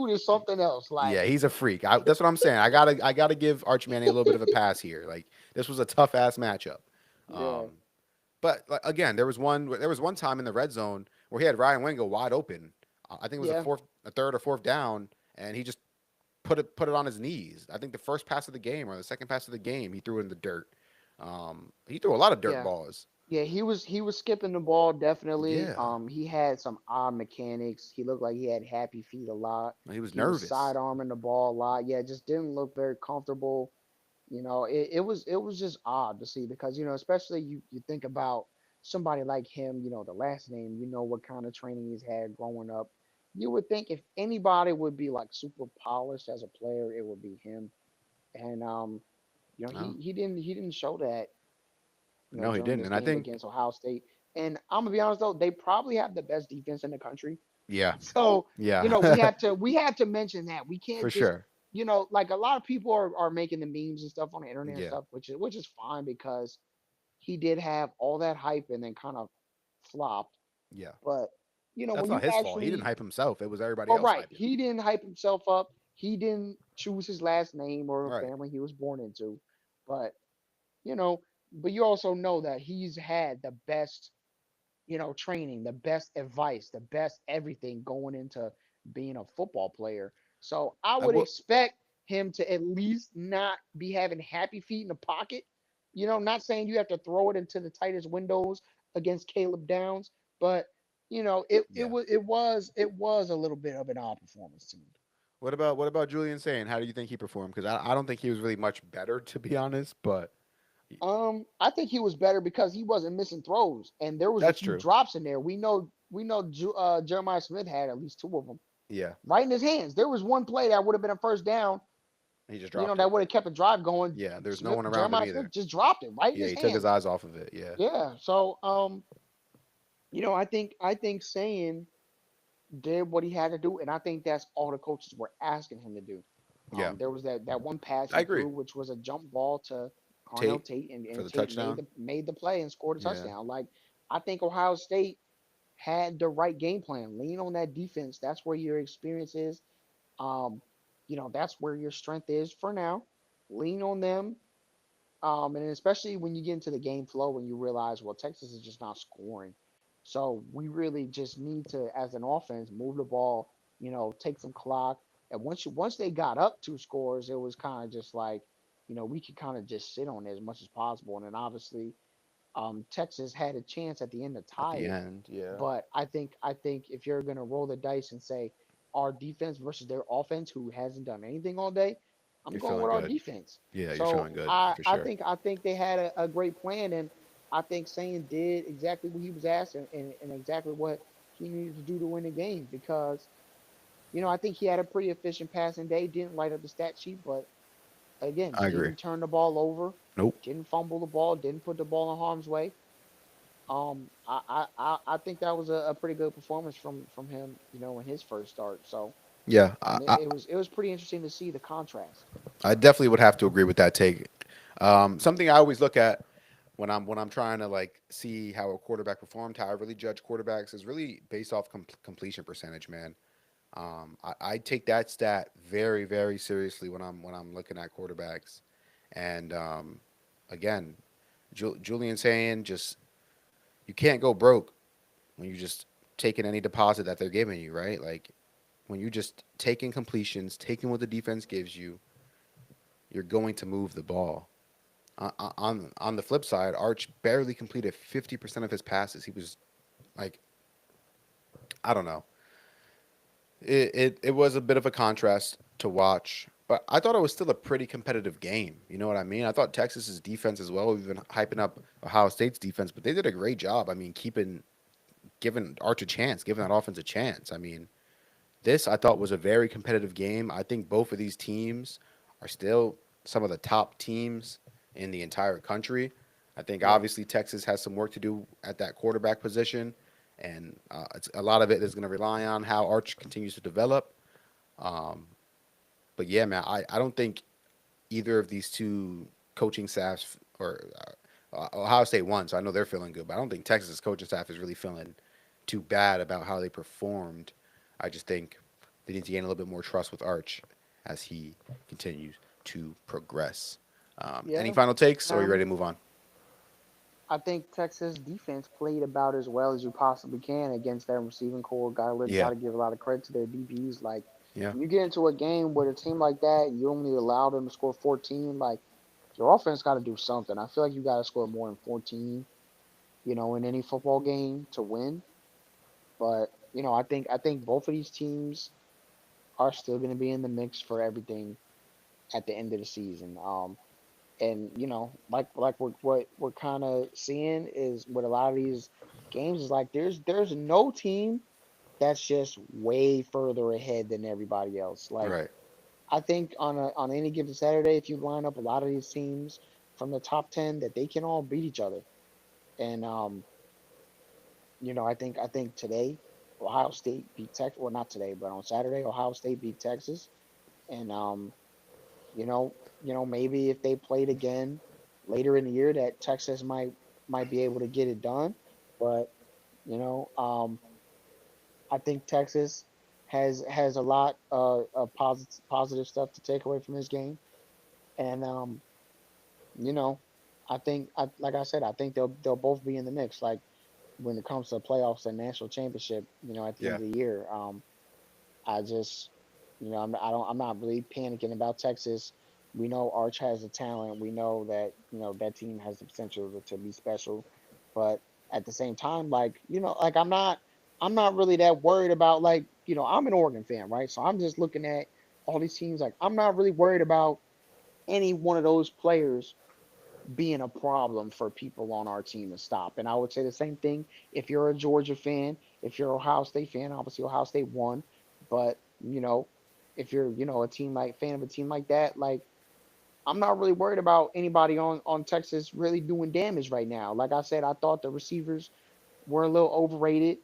is something else. Like, Yeah, he's a freak. That's what I'm saying. I gotta give Arch Manning a little bit of a pass here. Like this was a tough ass matchup. yeah, Um, but like, again, there was one time in the red zone where he had Ryan Wingo wide open. I think it was yeah. a third or fourth down, and he just put it on his knees. I think the first pass of the game or the second pass of the game, he threw in the dirt. He threw a lot of dirt Yeah. balls. Yeah, he was skipping the ball definitely. Yeah, He had some odd mechanics. He looked like he had happy feet a lot. he was He was nervous. sidearming the ball a lot. Yeah, it just didn't look very comfortable. It was just odd to see because especially you think about somebody like him. The last name. What kind of training he's had growing up. You would think if anybody would be like super polished as a player, it would be him. And he No, he didn't he didn't show that no, he during didn't. this And I game think, against Ohio State. And I'm gonna be honest though, they probably have the best defense in the country. yeah, So, we yeah, have to mention that. We for can't just, sure. like a lot of people are making the memes and stuff on the internet and Yeah, stuff, which is fine because he did have all that hype and then kind of flopped. yeah. But That's when not you his fault. He didn't actually, hype himself. It was everybody well, else right, hyping him. he didn't hype himself up. He didn't choose his last name or Right. family he was born into. But you know, but you also know that he's had the best training, the best advice, the best everything going into being a football player. So I I would will. expect him to at least not be having happy feet in the pocket. Not saying you have to throw it into the tightest windows against Caleb Downs, but Yeah. it was a little bit of an odd performance to me. What about Julian saying? How do you think he performed? Because I don't think he was really much better, to be honest. But I think he was better because he wasn't missing throws, and there was a that's few true. drops in there. We know Jeremiah Smith had at least two of them Yeah, right in his hands. There was one play that would have been a first down, he just dropped it. that would have kept a drive going. Yeah, there's no Smith, one around him Jeremiah either. Smith just dropped it right in Yeah, his he took his hands. eyes off of it. Yeah, Yeah. So, I think Saying did what he had to do, and I think that's all the coaches were asking him to do. yeah, There was that one pass I he agree. threw, which was a jump ball to Carnell Tate Tate, for and the Tate made touchdown. the play and scored a Yeah, touchdown. Like I think Ohio State had the right game plan. Lean on that defense. That's where your experience is. Um, that's where your strength is for now. Lean on them. And especially when you get into the game flow, when you realize, well, Texas is just not scoring. So we really just need to, as an offense, move the ball, take some clock. And once they got up two scores, it was kind of just like, we could kind of just sit on it as much as possible. And then obviously, Texas had a chance at the end to at tie the it. end. Yeah, But I think if you're gonna roll the dice and say our defense versus their offense, who hasn't done anything all day, I'm you're going feeling with our good. defense. Yeah, you're So feeling good I for I sure. think I think they had a great plan, and I think Sane did exactly what he was asked and exactly what he needed to do to win the game because I think he had a pretty efficient passing day. Didn't light up the stat sheet, but again, I agree. didn't turn the ball over, Nope. didn't fumble the ball, didn't put the ball in harm's way. I think that was a pretty good performance from him, in his first start. So, Yeah, it was pretty interesting to see the contrast. I definitely would have to agree with that take. Something I always look at when I'm trying to like see how a quarterback performed, how I really judge quarterbacks is really based off completion percentage, man. I take that stat very, very seriously when I'm looking at quarterbacks. And again, Julian saying just you can't go broke when you just taking any deposit that they're giving you, right? Like when you just taking completions, taking what the defense gives you, you're going to move the ball. On the flip side, Arch barely completed 50% of his passes. He was like, I don't know. It was a bit of a contrast to watch, but I thought it was still a pretty competitive game. You know what I mean? I thought Texas's defense as well. We've been hyping up Ohio State's defense, but they did a great job. I mean, giving Arch a chance, giving that offense a chance. I mean, this I thought was a very competitive game. I think both of these teams are still some of the top teams in the entire country. I think Yeah, obviously Texas has some work to do at that quarterback position, and a lot of it is going to rely on how Arch continues to develop. Um, but yeah, man, I don't think either of these two coaching staffs or Ohio State won, so I know they're feeling good, but I don't think Texas' coaching staff is really feeling too bad about how they performed. I just think they need to gain a little bit more trust with Arch as he continues to progress. Any yeah. final takes, or are you ready to Um, move on? I think Texas defense played about as well as you possibly can against that receiving core. Got Yeah, to give a lot of credit to their DBs. Like Yeah. When you get into a game with a team like that, you only allow them to score 14. Like your offense got to do something. I feel like you got to score more than 14, in any football game to win. But I think both of these teams are still going to be in the mix for everything at the end of the season. And like what we're kind of seeing is with a lot of these games is like there's no team that's just way further ahead than everybody else. Like Right. I think on any given Saturday, if you line up a lot of these teams from the top 10, that they can all beat each other. And I think today Ohio State beat Texas. Well, not today, but on Saturday, Ohio State beat Texas. And maybe if they played again later in the year, that Texas might be able to get it done. But you know, I think Texas has a lot of positive stuff to take away from this game. And you know, like I said, I think they'll both be in the mix. Like when it comes to playoffs and national championship, at the end Yeah. of the year. I just, I'm not really panicking about Texas. We know Arch has the talent. We know that that team has the potential to be special, but at the same time, like like I'm not really that worried about like I'm an Oregon fan, right? So I'm just looking at all these teams. Like I'm not really worried about any one of those players being a problem for people on our team to stop. And I would say the same thing if you're a Georgia fan, if you're an Ohio State fan, obviously Ohio State won. But, if you're, a team like fan of a team like that, like I'm not really worried about anybody on Texas really doing damage right now. Like I said, I thought the receivers were a little overrated.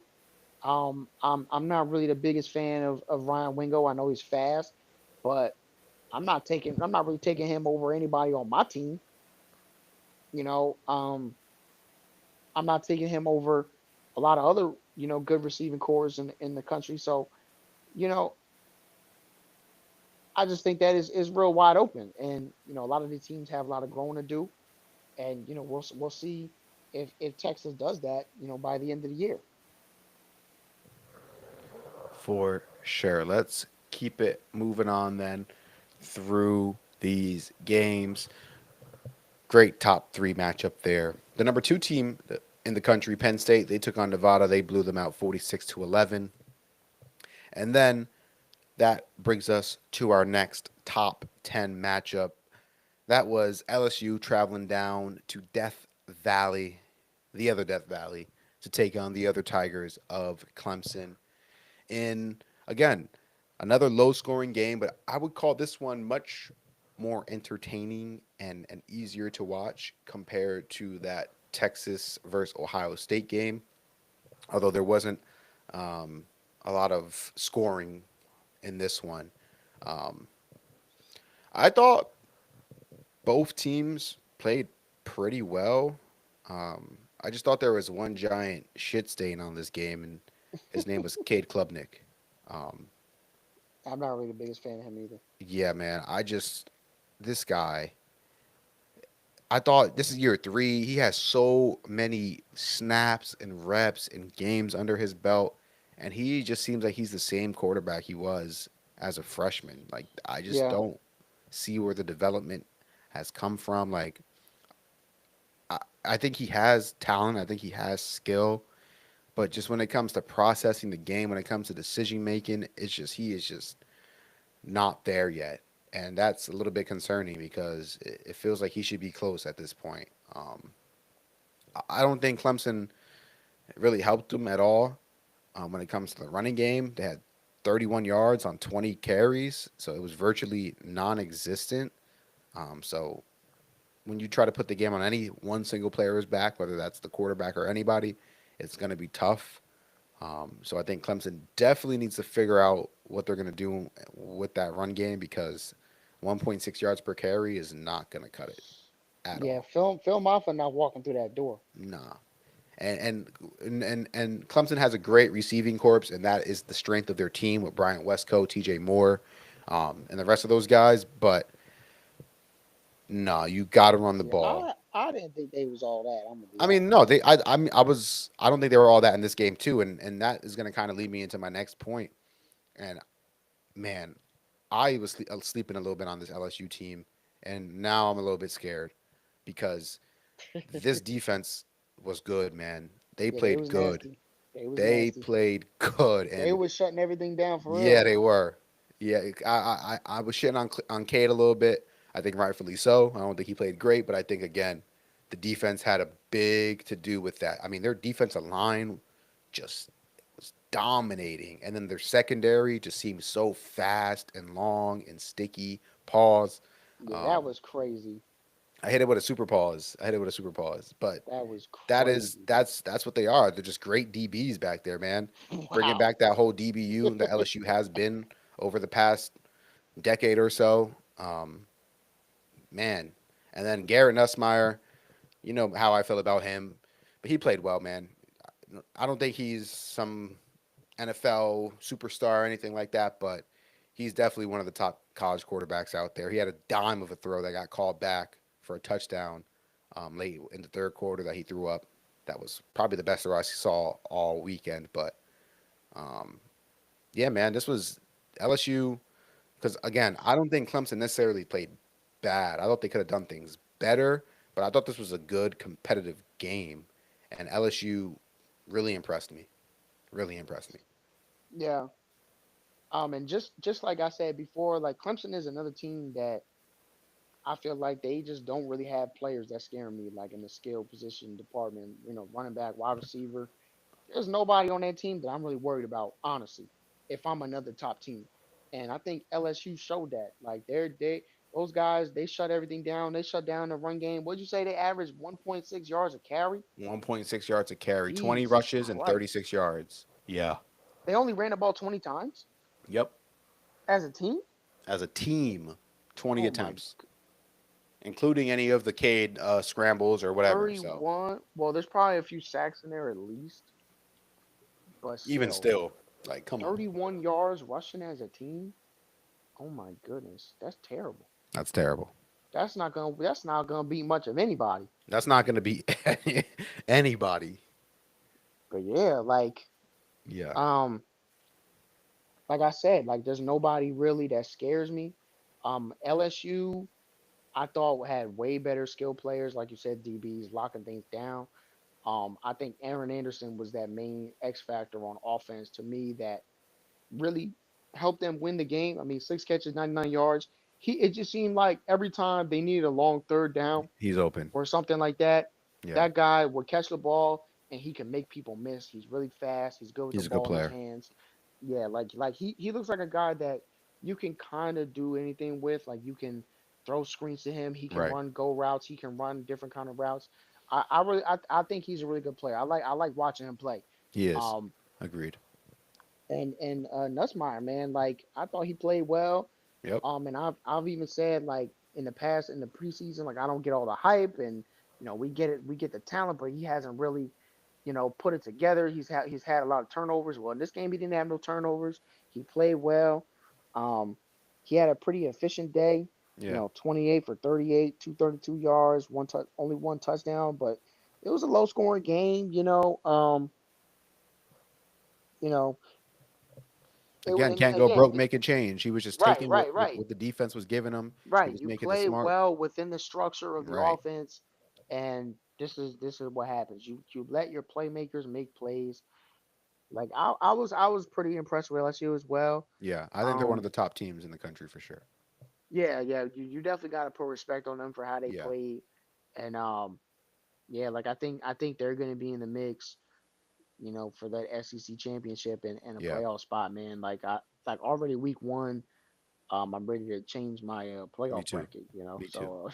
I'm not really the biggest fan of Ryan Wingo. I know he's fast, but I'm not really taking him over anybody on my team. You know, I'm not taking him over a lot of other, good receiving cores in the country. So, you know, I just think that is real wide open. And, a lot of these teams have a lot of growing to do. And, we'll see if Texas does that, by the end of the year. For sure. Let's keep it moving on then through these games. Great top three matchup there. The number two team in the country, Penn State, they took on Nevada. They blew them out 46-11. And then that brings us to our next top 10 matchup. That was LSU traveling down to Death Valley, the other Death Valley, to take on the other Tigers of Clemson. In, again, another low scoring game, but I would call this one much more entertaining and easier to watch compared to that Texas versus Ohio State game. Although there wasn't um, a lot of scoring in this one. Um, I thought both teams played pretty well. I just thought there was one giant shit stain on this game, and his name was Cade Klubnik. Um, I'm not really the biggest fan of him either. yeah, man, this guy, I thought this is year three. He has so many snaps and reps and games under his belt, and he just seems like he's the same quarterback he was as a freshman. Like, I just Yeah. don't see where the development has come from. Like, I think he has talent. I think he has skill. But just when it comes to processing the game, when it comes to decision making, he is just not there yet, and that's a little bit concerning because it feels like he should be close at this point. I don't think Clemson really helped him at all when it comes to the running game. They had 31 yards on 20 carries, so it was virtually non-existent. So when you try to put the game on any one single player's back, whether that's the quarterback or anybody, it's going to be tough. So I think Clemson definitely needs to figure out what they're going to do with that run game because 1.6 yards per carry is not going to cut it at Yeah. all. Phil Maffa not walking through that door. Nah. And Clemson has a great receiving corps, and that is the strength of their team with Bryant Westco, T.J. Moore, and the rest of those guys. But no, you got to run the Yeah. ball. I didn't think they was all that. I'm gonna be I mean, honest. no, I don't think they were all that in this game too, and that is going to kind of lead me into my next point. And man, I was sleeping a little bit on this LSU team, and now I'm a little bit scared because this defense was good, man. They Yeah, they played was good. nasty. They was They nasty. played good, They and was shutting everything down for yeah, real. they were. Yeah, I was shitting on Cade a little bit. I think rightfully so. I don't think he played great, but I think again, the defense had a big to do with that. I mean, their defensive line just was dominating, and then their secondary just seemed so fast and long and sticky. Pause. Yeah, that Um, was crazy. I hit it with a super pause. I hit it with a super pause, but That was that is crazy. that's what they are. They're just great DBs back there, man. Bringing Wow. back that whole DBU that LSU has been over the past decade or so. Man, and then Garrett Nussmeyer, you know how I feel about him, but he played well, man. I don't think he's some NFL superstar or anything like that, but he's definitely one of the top college quarterbacks out there. He had a dime of a throw that got called back for a touchdown late in the third quarter that he threw up. That was probably the best throw I saw all weekend. But um, yeah, man, this was LSU. Because again, I don't think Clemson necessarily played bad. I thought they could have done things better, but I thought this was a good competitive game, and LSU really impressed me. Really impressed me. Yeah. And just like I said before, like Clemson is another team that I feel like they just don't really have players that scare me, like in the skill position department, running back, wide receiver. There's nobody on that team that I'm really worried about, honestly, if I'm another top team. And I think LSU showed that. Like they those guys, they shut everything down. They shut down the run game. What'd you say they averaged 1.6 yards a carry? 1.6 yards a carry, 20 Jesus rushes, and Christ. 36 yards. Yeah. They only ran the ball 20 times Yep. as a team? As a team, 20 Oh my attempts, including any of the Cade scrambles or whatever. So 31. Well, there's probably a few sacks in there at least, but even still. still, like, come on. 31 yards rushing as a team? Oh my goodness. That's terrible. That's terrible. That's not gonna beat much of anybody. That's not going to be anybody. But yeah, Yeah. um like I said, like there's nobody really that scares me. LSU I thought had way better skill players, like you said, DBs locking things down. I think Aaron Anderson was that main X factor on offense to me that really helped them win the game. I mean, 6 catches, 99 yards. It just seemed like every time they needed a long third down He's open. or something like that, Yeah. that guy would catch the ball and he can make people miss. He's really fast. He's good with the He's a good ball in his player. hands. Yeah, like he looks like a guy that you can kind of do anything with. Like you can throw screens to him. He can Right. run go routes. He can run different kind of routes. I think he's a really good player. I like watching him play. He is. Um, Agreed. and Nussmeyer, man, like I thought he played well. Yep. And I've even said like in the past in the preseason, like I don't get all the hype and we get the talent, but he hasn't really, put it together. He's had a lot of turnovers. Well, in this game he didn't have no turnovers. He played well. Um, he had a pretty efficient day. Yeah. 28 for 38, 232 yards, only one touchdown, but it was a low scoring game. You know, Again, and can't go again, broke making change. He was just right, taking what, right, what, right. what the defense was giving him. He Right, was you making the play smart. well within the structure of the Right. offense, and this is what happens. You let your playmakers make plays. Like I was pretty impressed with LSU as well. Yeah. I think they're one of Um, the top teams in the country for sure. yeah, yeah, you definitely got to put respect on them for how they Yeah. played, and yeah, like I think they're gonna be in the mix, for that SEC championship and a Yeah. playoff spot, man. Like already week one, I'm ready to change my Me playoff too. bracket, Me too.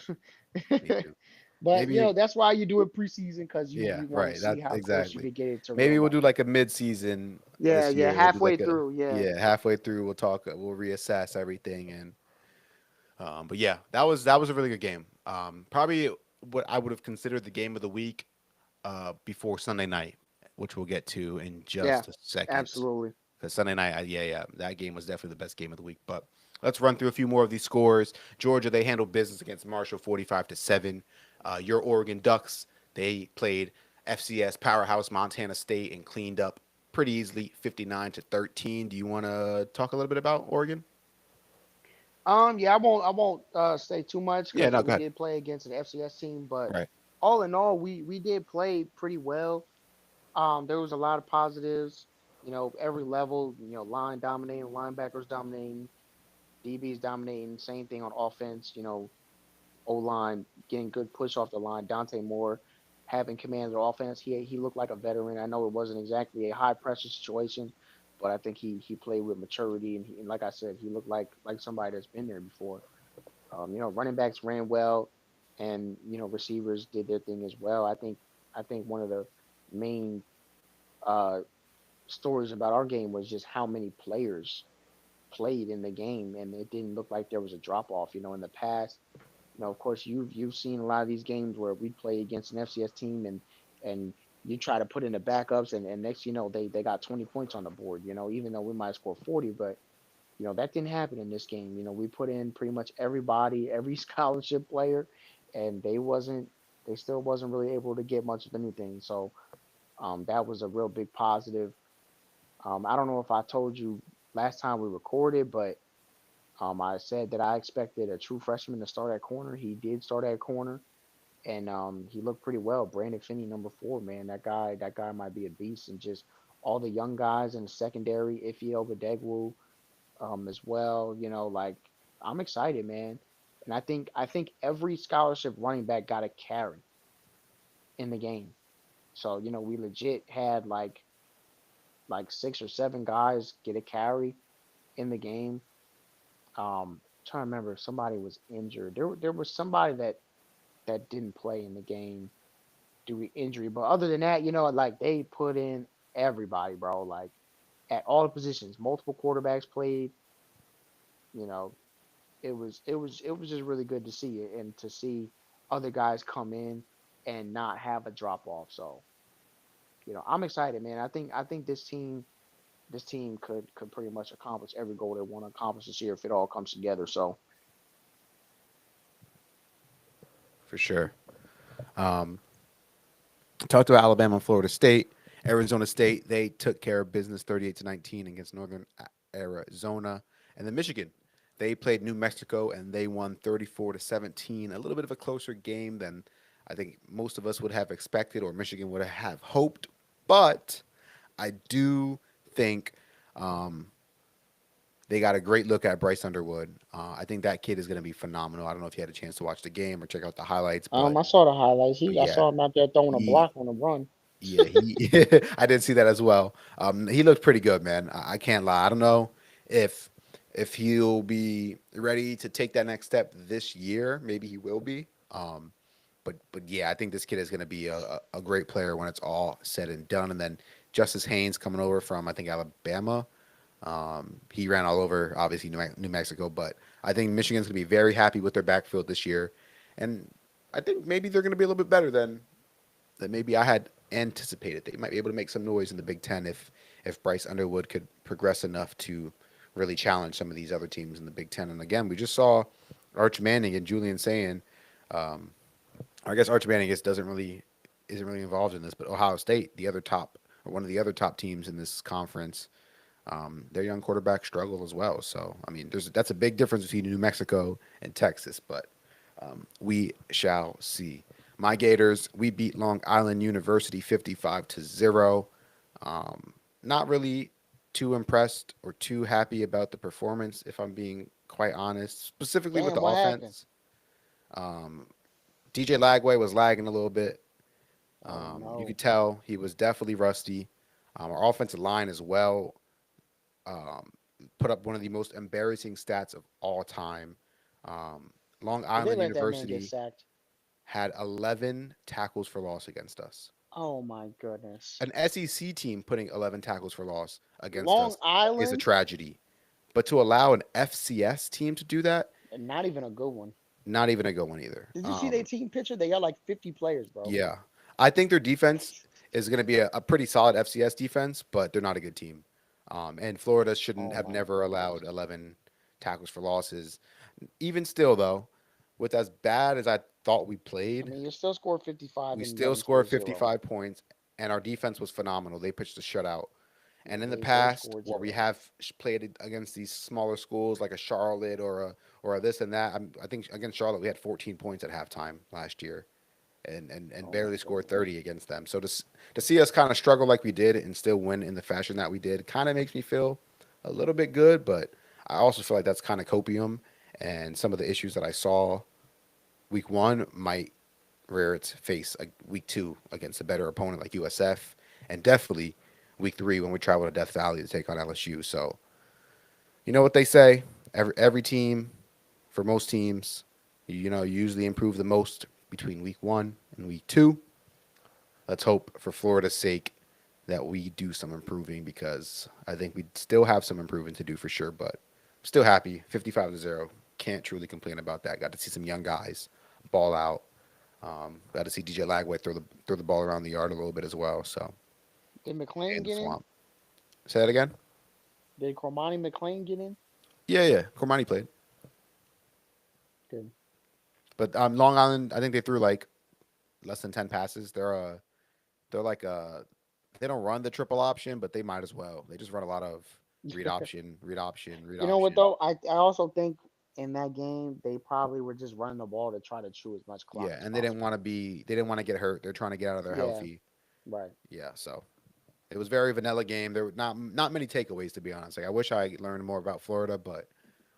Me too. but Maybe. that's why you do it preseason because you Yeah. you want to Right. see That how close you exactly. could get it to real Maybe we'll life. do like a mid-season Yeah, this yeah, year. We'll do halfway like a through, yeah, yeah halfway through. We'll talk. We'll reassess everything and but yeah, that was a really good game. Probably what I would have considered the game of the week before Sunday night, which we'll get to in yeah, just a second. absolutely. Because Sunday night, yeah, that game was definitely the best game of the week. But let's run through a few more of these scores. Georgia, they handled business against Marshall, 45-7. Your Oregon Ducks, they played FCS powerhouse Montana State and cleaned up pretty easily, 59-13. Do you want to talk a little bit about Oregon? Yeah, I won't say too much Yeah, because no, go we ahead. did play against an FCS team, but Right. all in all, we did play pretty well. There was a lot of positives. Every level. Line dominating, linebackers dominating, DBs dominating. Same thing on offense. O line getting good push off the line. Dante Moore having command of the offense. He looked like a veteran. I know it wasn't exactly a high pressure situation, but I think he played with maturity and like I said, he looked like somebody that's been there before. Running backs ran well, and receivers did their thing as well. I think one of the main uh, stories about our game was just how many players played in the game, and it didn't look like there was a drop off. In the past, of course, you've seen a lot of these games where we play against an FCS team, and you try to put in the backups, and next they got 20 points on the board. Even though we might score 40, but that didn't happen in this game. We put in pretty much everybody, every scholarship player, and they still wasn't really able to get much of anything. So that was a real big positive. I don't know if I told you last time we recorded, but I said that I expected a true freshman to start at corner. He did start at corner, and he looked pretty well. Brandon Finney, number 4, man, that guy might be a beast. And just all the young guys in the secondary, Ife Obadegwu, as well. Like I'm excited, man. And I think every scholarship running back got a carry in the game. So we legit had like 6 or 7 guys get a carry in the game. Trying to remember if somebody was injured. There was somebody that didn't play in the game due to injury. But other than that, like they put in everybody, bro. Like at all the positions, multiple quarterbacks played. You know, it was just really good to see it and to see other guys come in and not have a drop off. So I'm excited, man. I think this team could pretty much accomplish every goal they want to accomplish this year if it all comes together. So For sure. Um, Talked about Alabama and Florida State. Arizona State, they took care of business 38-19 against Northern Arizona. And then Michigan, they played New Mexico and they won 34-17. A little bit of a closer game than I think most of us would have expected or Michigan would have hoped. But I do think um, they got a great look at Bryce Underwood. I think that kid is going to be phenomenal. I don't know if you had a chance to watch the game or check out the highlights, I saw the highlights. I yeah, saw him out there throwing a he block on the run. yeah, he I did see that as well. He looked pretty good, man. I can't lie. I don't know if he'll be ready to take that next step this year. Maybe he will be. But yeah, I think this kid is going to be a great player when it's all said and done. And then Justice Haynes coming over from I think Alabama. He ran all over obviously New Mexico, but I think Michigan's going to be very happy with their backfield this year, and I think maybe they're going to be a little bit better than maybe I had anticipated. They might be able to make some noise in the Big Ten if Bryce Underwood could progress enough to really challenge some of these other teams in the Big Ten. And again, we just saw Arch Manning and Julian saying, um, I guess Arch Manning doesn't really isn't really involved in this, but Ohio State, the other top or one of the other top teams in this conference, their young quarterback struggle as well. So I mean, that's a big difference between New Mexico and Texas, but we shall see. My Gators, we beat Long Island University 55-0. Not really too impressed or too happy about the performance, if I'm being quite honest, specifically with Damn, the what happened? offense. Um, DJ Lagway was lagging a little bit. Oh You no. could tell he was definitely rusty. Our offensive line as well um, put up one of the most embarrassing stats of all time. Um, Long Did they Island let that man get University sacked? had 11 tackles for loss against us. Oh my goodness. An SEC team putting 11 tackles for loss against Long us is a Island? tragedy. But to allow an FCS team to do that, Not even a good one. not even a good one either. Did you see their team picture? They got like 50 players, bro. Yeah. I think their defense is going to be a pretty solid FCS defense, but they're not a good team. And Florida shouldn't Oh have my never allowed goodness. 11 tackles for losses. Even still, though, with as bad as I thought we I played, mean, you still scored 55 we and still let them scored score zero. 55 points, and our defense was phenomenal. They pitched a shutout. And Yeah, in the they past, scored where we zero. have played against these smaller schools like a Charlotte or a this and that, I think against Charlotte we had 14 points at halftime last year, and Oh my barely scored goodness. 30 against them. So to see us kind of struggle like we did and still win in the fashion that we did, kind of makes me feel a little bit good. But I also feel like that's kind of copium, and some of the issues that I saw week one might rear its face week two against a better opponent like USF, and definitely week three when we travel to Death Valley to take on LSU. So you know what they say: every team, for most teams, you usually improve the most between week one and week two. Let's hope for Florida's sake that we do some improving because I think we still have some improving to do for sure. But I'm still happy, 55-0. Can't truly complain about that. Got to see some young guys ball out. Got to see DJ Lagway throw the ball around the yard a little bit as well. So Did McLean in the get in? swamp. Say that again. Did Cormani McLean get in? Yeah, yeah. Cormani played, Good. but Long Island. I think they threw like less than 10 passes. They're like they don't run the triple option, but they might as well. They just run a lot of read option, read option, read You know what option. though? I also think in that game they probably were just running the ball to try to chew as much clock Yeah, as and possible. they didn't want to get hurt. They're trying to get out of there Yeah, healthy. right. Yeah, so it was very vanilla game. There were not many takeaways to be honest. Like I wish I learned more about Florida, but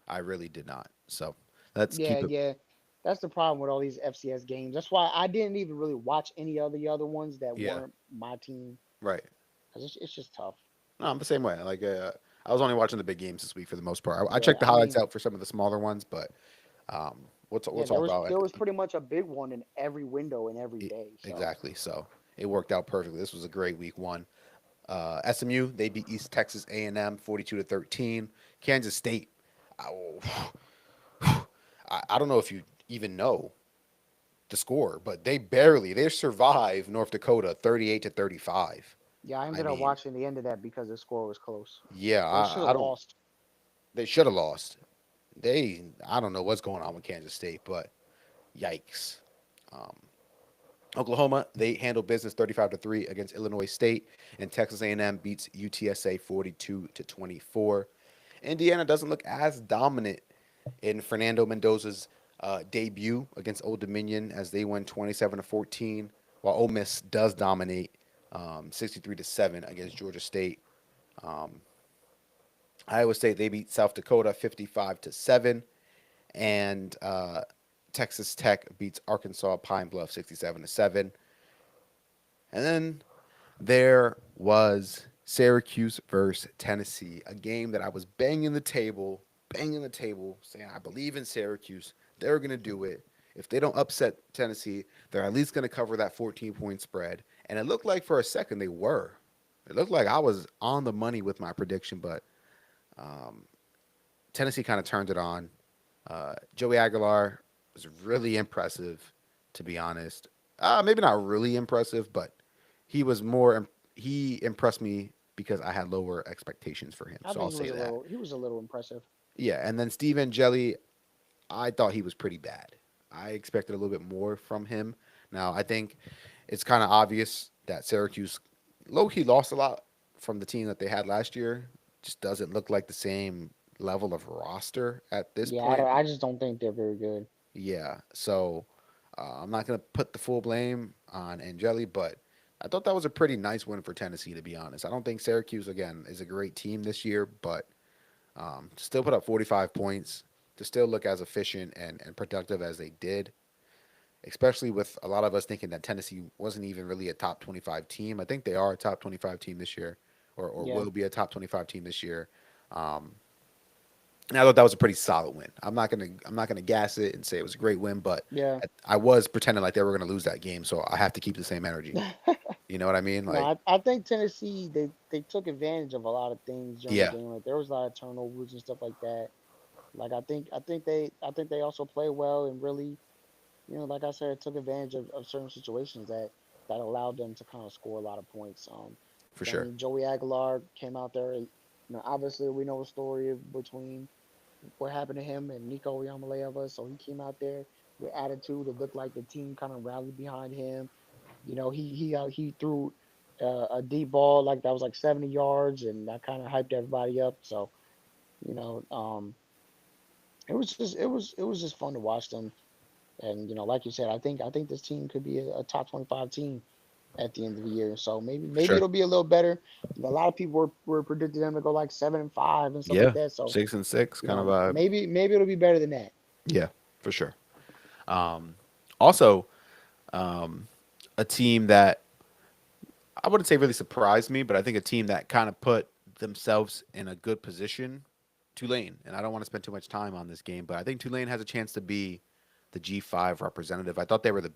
I really did not. So let's Yeah, keep it. yeah. That's the problem with all these FCS games. That's why I didn't even really watch any of the other ones that Yeah, weren't my team right. because it's just tough. No, I'm the same way. Like I was only watching the big games this week for the most part. I Yeah, checked the I highlights mean, out for some of the smaller ones, but yeah, what's all about there was pretty much a big one in every window and every day. So exactly. So it worked out perfectly. This was a great week one. SMU they beat East Texas A&M 42-13. Kansas State. I, I don't know if you even know the score, but they survived North Dakota 38-35. yeah, I I ended up mean, watching the end of that because the score was close. yeah, They should have I don't. lost. They should have lost. I don't know what's going on with Kansas State, but yikes. Um, Oklahoma they handled business 35-3 against Illinois State, and Texas A&M beats UTSA 42-24. Indiana doesn't look as dominant in Fernando Mendoza's debut against Old Dominion as they win 27-14, while Ole Miss does dominate 63-7 against Georgia State. Um, Iowa State they beat South Dakota 55-7, and Texas Tech beats Arkansas Pine Bluff 67-7. And then there was Syracuse versus Tennessee, a game that I was banging the table, saying I believe in Syracuse. They're going to do it. If they don't upset Tennessee, they're at least going to cover that 14-point spread. And it looked like for a second they were. It looked like I was on the money with my prediction, but um, Tennessee kind of turned it on. Joey Aguilar was really impressive, to be honest. Maybe not really impressive, but he was more. He impressed me because I had lower expectations for him. I So think I'll say that. he was a little impressive. Yeah, and then Steven Jelly, I thought he was pretty bad. I expected a little bit more from him. Now I think it's kind of obvious that Syracuse low key lost a lot from the team that they had last year. Just doesn't look like the same level of roster at this Yeah, point. I just don't think they're very good. Yeah, so I'm not gonna put the full blame on Angeli, but I thought that was a pretty nice win for Tennessee, to be honest. I don't think Syracuse again is a great team this year, but to still put up 45 points, to still look as efficient and productive as they did, especially with a lot of us thinking that Tennessee wasn't even really a top 25 team. I think they are a top 25 team this year, or Yeah, will be a top 25 team this year. Um, and I thought that was a pretty solid win. I'm not gonna gas it and say it was a great win, but yeah. I was pretending like they were gonna lose that game, so I have to keep the same energy. You know what I mean? No, Like, I think Tennessee they took advantage of a lot of things during the yeah, game. Like there was a lot of turnovers and stuff like that. Like I think they also played well and really, like I said, took advantage of certain situations that allowed them to kind of score a lot of points. for I sure, mean, Joey Aguilar came out there. Obviously we know the story between what happened to him and Nico Yamaleva. So he came out there with attitude. It looked like the team kind of rallied behind him. He threw a deep ball like that was like 70 yards, and that kind of hyped everybody up. So you know, it was just fun to watch them. And like you said, I think this team could be a top 25 team at the end of the year. So For maybe sure. it'll be a little better. A lot of people were predicting them to go like 7-5 and stuff like Yeah. that. So 6-6 kind of vibe. maybe it'll be better than that. Yeah, for sure. Um, Also, um, a team that I wouldn't say really surprised me, but I think a team that kind of put themselves in a good position, Tulane. And I don't want to spend too much time on this game, but I think Tulane has a chance to be the G5 representative. I thought they were the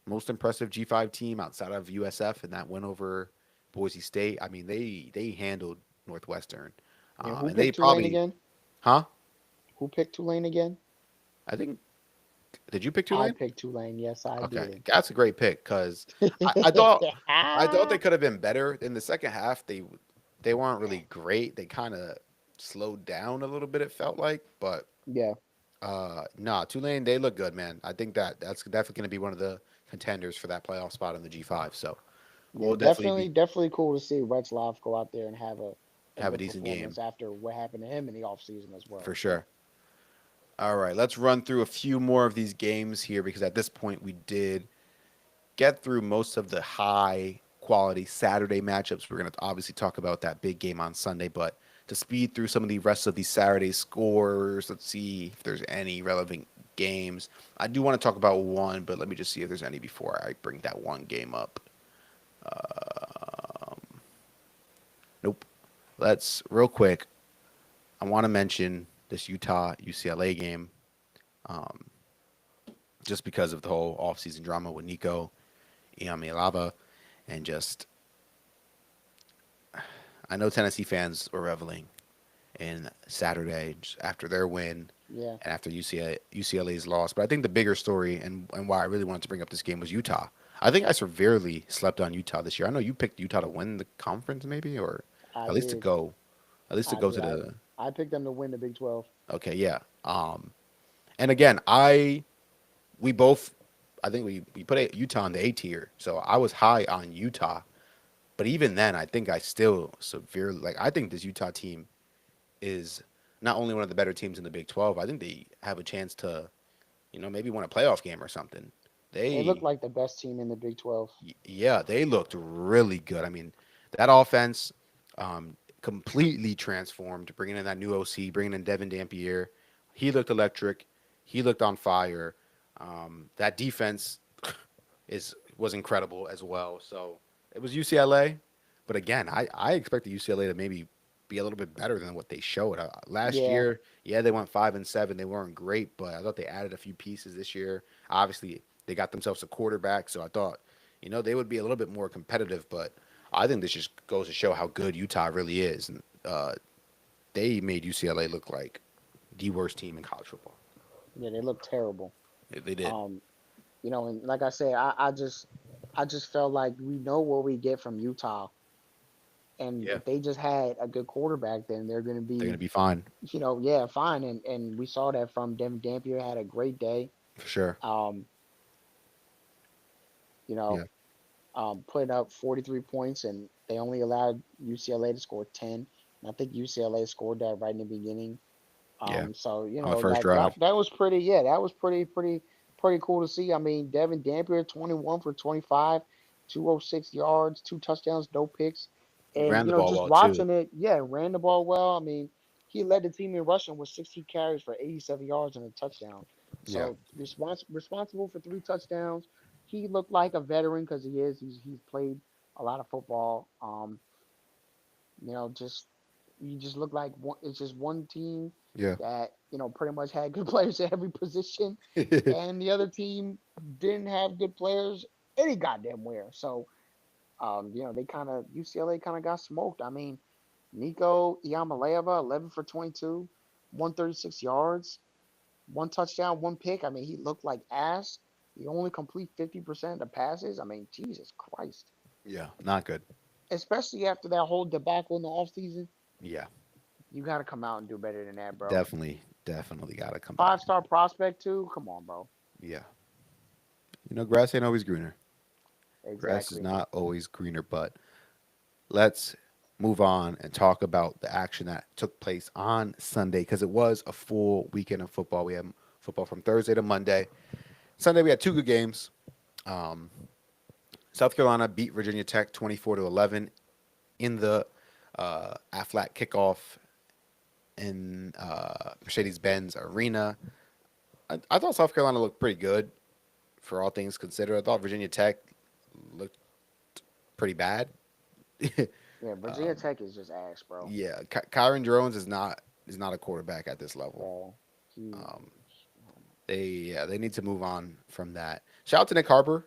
most impressive G5 team outside of USF in that win over Boise State. I mean, they handled Northwestern, And who and they picked Tulane probably, again? huh? Who picked Tulane again? I think did you pick I Tulane? picked Tulane. Yes, I Okay, did. that's a great pick because I thought they could have been better in the second half. They weren't really great. They kind of slowed down a little bit. It felt like, but Yeah, nah, Tulane they look good, man. I think that's definitely going to be one of the contenders for that playoff spot in the G5. So yeah, we'll definitely be definitely cool to see Retzloff go out there and have a have a good decent game performance after what happened to him in the offseason as for well. So sure. All right, let's run through a few more of these games here because at this point we did get through most of the high quality Saturday matchups. We're going to obviously talk about that big game on Sunday, but to speed through some of the rest of these Saturday scores, let's see if there's any relevant games. I do want to talk about one, but let me just see if there's any before I bring that one game up. Um, nope. Let's real quick. I want to mention this Utah UCLA game, um, just because of the whole offseason drama with Nico Iamaleava, and just I know Tennessee fans were reveling in Saturday just after their win yeah, and after UCLA's loss. But I think the bigger story and why I really wanted to bring up this game was Utah. I think I severely slept on Utah this year. I know you picked Utah to win the conference, maybe, or I at least to did. go, at least to I go did. to the. I picked them to win the Big 12. Okay, yeah. And again, we both, I think we put Utah in the A tier, so I was high on Utah. But even then, I think I still severely like. I think this Utah team is not only one of the better teams in the Big 12. I think they have a chance to, maybe win a playoff game or something. They look They, like the best team in the Big 12. yeah, they looked really good. I mean, that offense completely transformed, bringing in that new OC, bringing in Devin Dampier. He looked electric. He looked on fire. That defense was incredible as well. So it was UCLA, but again, I expected UCLA to maybe be a little bit better than what they showed last Yeah, year. Yeah, they went 5-7. They weren't great, but I thought they added a few pieces this year. Obviously, they got themselves a quarterback, so I thought they would be a little bit more competitive. But I think this just goes to show how good Utah really is, and they made UCLA look like the worst team in college football. yeah, they look terrible. They did. Um, and like I said, I just felt like we know what we get from Utah, and Yeah, if they just had a good quarterback, then they're going to they're gonna be, be fine yeah, fine. And we saw that from Devin Dampier had a great day. for sure. Um, you Yeah, know, putting up 43 points, and they only allowed UCLA to score 10. And I think UCLA scored that right in the beginning. yeah. So On the first like that drive. that was pretty. Yeah, that was pretty cool to see. I mean, Devin Dampier, 21 for 25, 206 yards, two touchdowns, no picks, and Ran the ball just well too. watching it, yeah, ran the ball well. I mean, he led the team in rushing with 60 carries for 87 yards and a touchdown. Yeah, So responsible for three touchdowns. He looked like a veteran because he is. He's played a lot of football. Just you just look like it's just one team yeah. that pretty much had good players at every position, and the other team didn't have good players any goddamn where. So they kind of UCLA kind of got smoked. I mean, Nico Iamaleava, 11 for 22, 136 yards, one touchdown, one pick. I mean, he looked like ass. He only complete 50% of the passes. I mean, Jesus Christ. Yeah, not good. Especially after that whole debacle in the offseason. Yeah, You got to come out and do better than that, bro. definitely got to come back. 5-star prospect, too. Come on, bro. Yeah, grass ain't always greener. Grass is Exactly. not always greener, but let's move on and talk about the action that took place on Sunday because it was a full weekend of football. We had football from Thursday to Monday. Sunday we had two good games. Um, South Carolina beat Virginia Tech 24-11 in the Aflac kickoff in Mercedes-Benz Arena. I thought South Carolina looked pretty good for all things considered. I thought Virginia Tech looked pretty bad. Yeah, Virginia Tech is just ass, bro. Yeah, Kyron Drones is not a quarterback at this level. Bro, he, Um, they need to move on from that. Shout out to Nick Harper.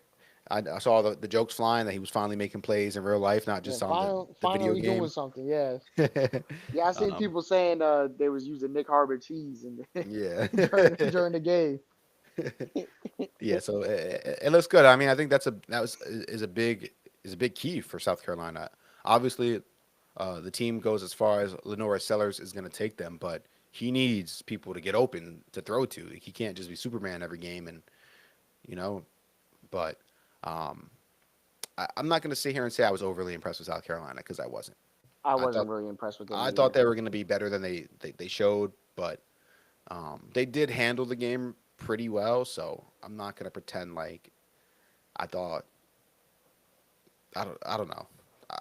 I saw the jokes flying that he was finally making plays in real life, not yeah, just on the video finally doing game. something. Yeah, yeah. I seen um, people saying they was using Nick Harbor cheese and yeah, during the game. yeah. So it looks good. I mean, I think that was is a big key for South Carolina. Obviously, the team goes as far as Lenora Sellers is going to take them, but he needs people to get open to throw to. He can't just be Superman every game, and you know. But um, I'm not going to sit here and say I was overly impressed with South Carolina because I wasn't. I I wasn't thought really impressed with them I thought either. they were going to be better than they showed, but they did handle the game pretty well. So I'm not going to pretend like I thought. I don't know.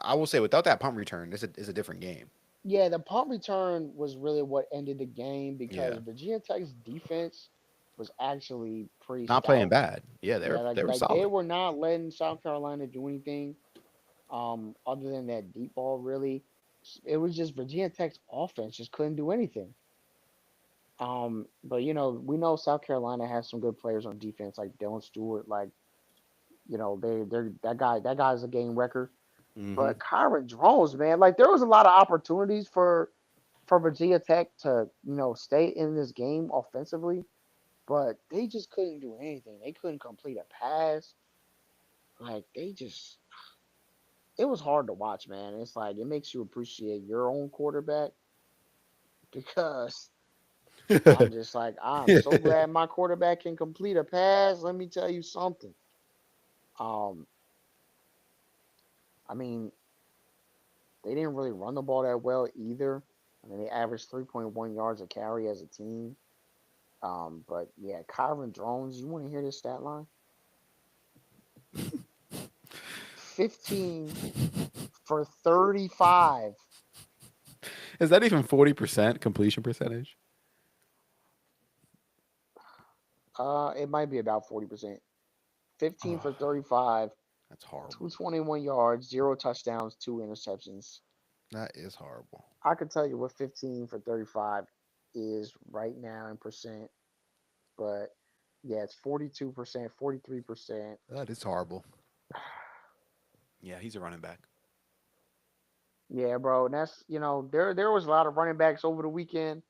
I will say without that punt return, it's a different game. Yeah, the punt return was really what ended the game because Yeah, Virginia Tech's defense was actually pretty not playing stout. bad. Yeah, Yeah, they were they solid. were not letting South Carolina do anything other than that deep ball really. It was just Virginia Tech's offense just couldn't do anything. But we know South Carolina has some good players on defense like Dylan Stewart, like they're that guy's a game record. Hmm. But Kyron Drones, man, like there was a lot of opportunities for Virginia Tech to, stay in this game offensively, but they just couldn't do anything. They couldn't complete a pass. Like it was hard to watch, man. It's like it makes you appreciate your own quarterback because I'm just like I'm so glad my quarterback can complete a pass. Let me tell you something. Um, I mean, they didn't really run the ball that well either. I mean, they averaged 3.1 yards a carry as a team. But yeah, Kyron Drones, you want to hear this stat line? 15 for 35. Is that even 40% completion percentage? It might be about 40%. 15 for Oh, 35, that's horrible. 221 yards, zero touchdowns, two interceptions. That is horrible. I could tell you what 15 for 35 is right now in percent, but yeah, it's 42%, 43%. That is horrible. Yeah, he's a running back. Yeah, bro. And that's, there was a lot of running backs over the weekend.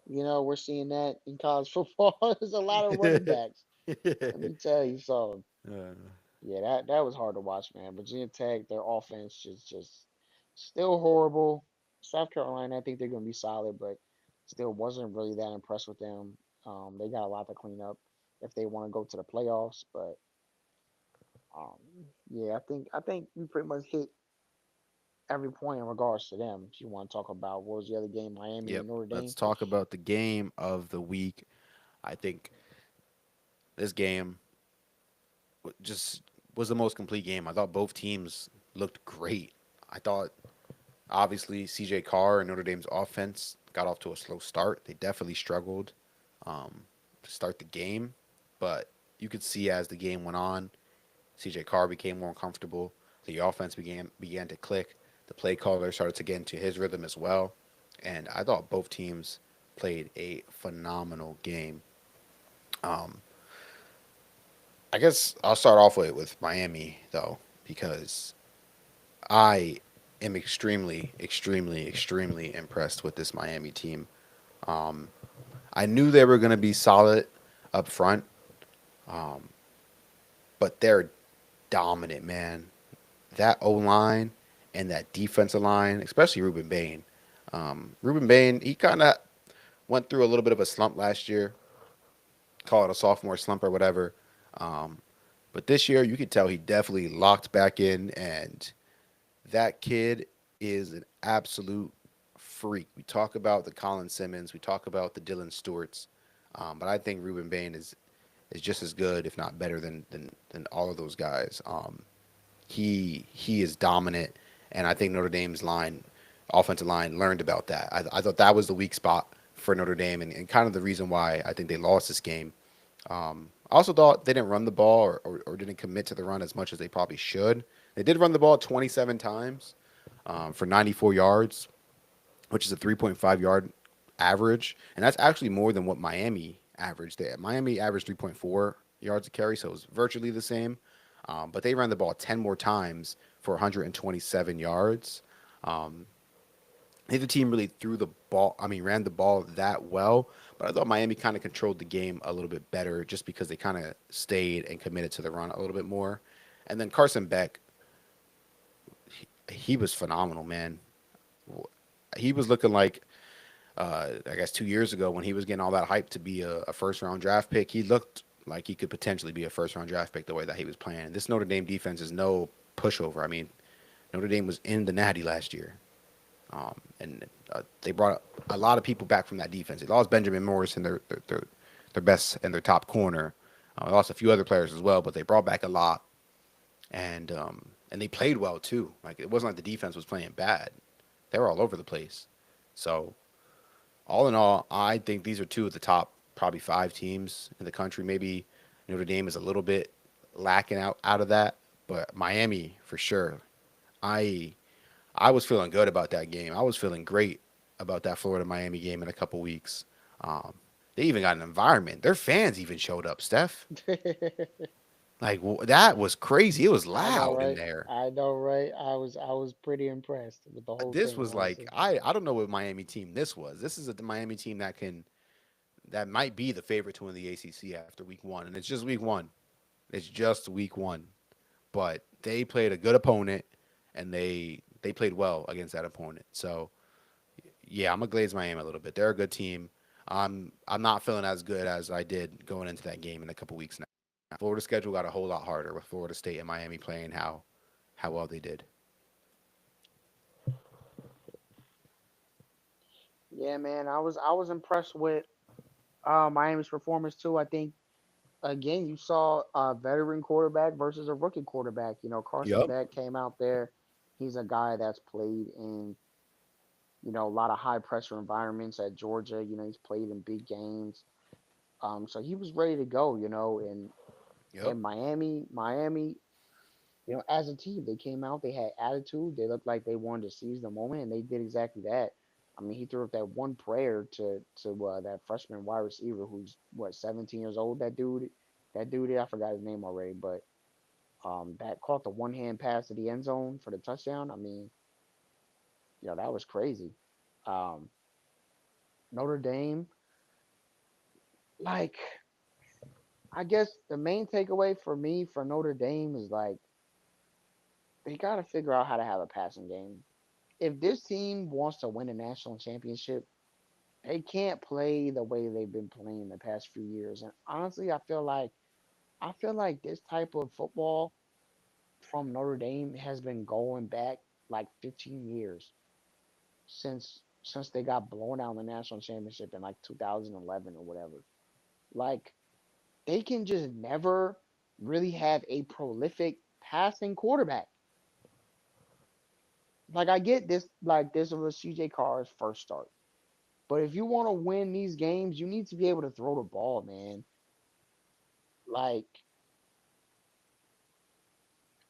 We're seeing that in college football. There's a lot of running backs. Let me tell you something. Uh, Yeah, that was hard to watch, man. Virginia Tech, their offense is just still horrible. South Carolina, I think they're going to be solid, but still wasn't really that impressed with them. They got a lot to clean up if they want to go to the playoffs. But um, yeah, I think we pretty much hit every point in regards to them. If you want to talk about what was the other game, Miami yep. and Notre Let's Dame. talk about the game of the week. I think this game just was the most complete game. I thought both teams looked great. I thought obviously CJ Carr and Notre Dame's offense got off to a slow start. They definitely struggled to start the game, but you could see as the game went on, CJ Carr became more comfortable. The offense began to click. The play caller started to get into his rhythm as well, and I thought both teams played a phenomenal game. Um, I guess I'll start off with Miami though, because I am extremely, extremely, extremely impressed with this Miami team. Um, I knew they were going to be solid up front, um, but they're dominant, man. That O line and that defensive line, especially Ruben Bain. Ruben Bain, he kind of went through a little bit of a slump last year, call it a sophomore slump or whatever. Um, but this year, you could tell he definitely locked back in, and that kid is an absolute freak. We talk about the Colin Simmons, we talk about the Dylan Stewarts, but I think Ruben Bain is just as good, if not better, than all of those guys. He is dominant, and I think Notre Dame's offensive line, learned about that. I thought that was the weak spot for Notre Dame, and kind of the reason why I think they lost this game. I also thought they didn't run the ball or didn't commit to the run as much as they probably should. They did run the ball 27 times for 94 yards, which is a 3.5 yard average, and that's actually more than what Miami averaged. Miami averaged 3.4 yards a carry, so it was virtually the same. But they ran the ball 10 more times for 127 yards. Neither team really threw the ball. I mean, ran the ball that well. But I thought Miami kind of controlled the game a little bit better, just because they kind of stayed and committed to the run a little bit more. And then Carson Beck, he was phenomenal, man. He was looking like, I guess 2 years ago when he was getting all that hype to be a first round draft pick. He looked like he could potentially be a first round draft pick the way that he was playing. This Notre Dame defense is no pushover. I mean, Notre Dame was in the Natty last year. And they brought a lot of people back from that defense. They lost Benjamin Morrison, their best and their top corner. They lost a few other players as well, but they brought back a lot, and they played well too. Like, it wasn't like the defense was playing bad; they were all over the place. So all in all, I think these are two of the top probably five teams in the country. Maybe Notre Dame is a little bit lacking out of that, but Miami for sure. I I was feeling good about that game. I was feeling great about that Florida Miami game in a couple weeks. Um, they even got an environment. Their fans even showed up, Steph. Like, that was crazy. It was I know, loud in right? there. I know, right? I was pretty impressed with the whole This thing, was like, honestly. I don't know what Miami team this was. This is a Miami team that might be the favorite to win the ACC after week one, and it's just week one. It's just week one, but they played a good opponent, and they played well against that opponent. So yeah, I'm gonna glaze Miami a little bit. They're a good team. I'm not feeling as good as I did going into that game in a couple weeks now. Florida schedule got a whole lot harder with Florida State and Miami playing how well they did. Yeah, man, I was impressed with Miami's performance too. I think again you saw a veteran quarterback versus a rookie quarterback. Carson Yep. Beck came out there. He's a guy that's played in a lot of high pressure environments at Georgia. He's played in big games. So he was ready to go. Yep. And Miami, as a team, they came out, they had attitude, they looked like they wanted to seize the moment, and they did exactly that. I mean, he threw up that one prayer to that freshman wide receiver who's what 17 years old. That dude, I forgot his name already, but that caught the one hand pass to the end zone for the touchdown. I mean, that was crazy. Um, Notre Dame, like, I guess the main takeaway for me for Notre Dame is like they got to figure out how to have a passing game. If this team wants to win a national championship, they can't play the way they've been playing the past few years. And honestly, I feel like this type of football from Notre Dame has been going back like 15 years since they got blown out in the national championship in like 2011 or whatever. Like they can just never really have a prolific passing quarterback. Like I get this, like this was CJ Carr's first start. But if you want to win these games, you need to be able to throw the ball, man. Like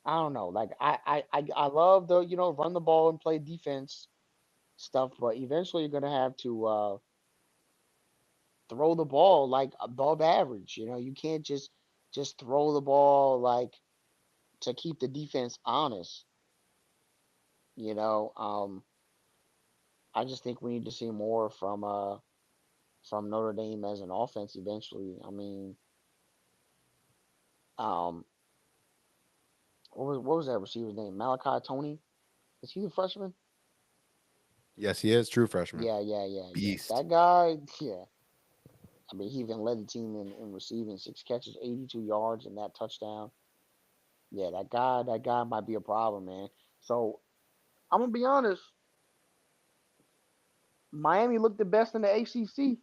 I don't know. Like I love the run the ball and play defense stuff, but eventually you're gonna have to throw the ball like above average. You can't just throw the ball like to keep the defense honest. You know, I just think we need to see more from Notre Dame as an offense eventually. I mean, um, what was that receiver's name? Malachi Tony? Is he a freshman? Yes, he is true freshman. Yeah, yeah, yeah, yeah. Beast. That guy, yeah. I mean, he even led the team in receiving, 6 catches, 82 yards, and that touchdown. Yeah, that guy might be a problem, man. So I'm gonna be honest. Miami looked the best in the ACC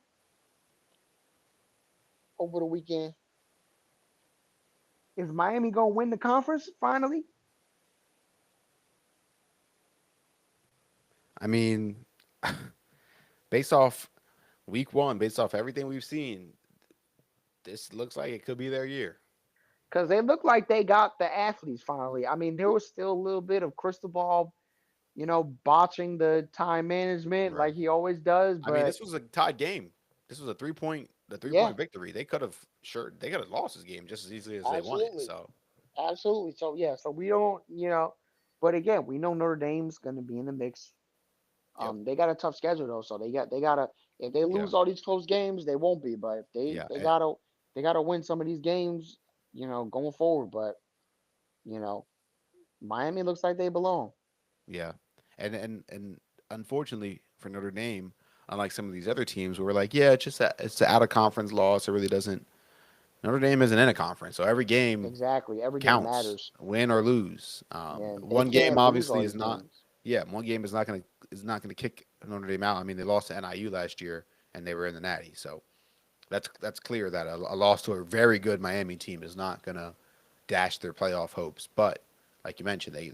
over the weekend. Is Miami gonna win the conference finally? I mean, based off week one, based off everything we've seen, this looks like it could be their year. Because they look like they got the athletes finally. I mean, there was still a little bit of crystal ball, botching the time management Right. like he always does. I mean, But this was a tied game. This was a the three yeah, point victory. They could have lost this game just as easily as they won it. absolutely, So absolutely. So yeah, so we don't, but again, we know Notre Dame's going to be in the mix. yep, They got a tough schedule though, so they gotta if they yeah, lose all these close games, they won't be. But if they yeah, they gotta win some of these games, going forward. But you know, Miami looks like they belong. yeah, and unfortunately for Notre Dame, unlike some of these other teams, where we're like, yeah, it's an out of conference loss. It really doesn't. Notre Dame isn't in a conference, so every game Exactly, every game counts, matters, win or lose. and they One game can't lose all obviously is these not. games. Yeah, one game is not gonna kick Notre Dame out. I mean, they lost to NIU last year, and they were in the Natty, so that's clear that a loss to a very good Miami team is not gonna dash their playoff hopes. But like you mentioned, they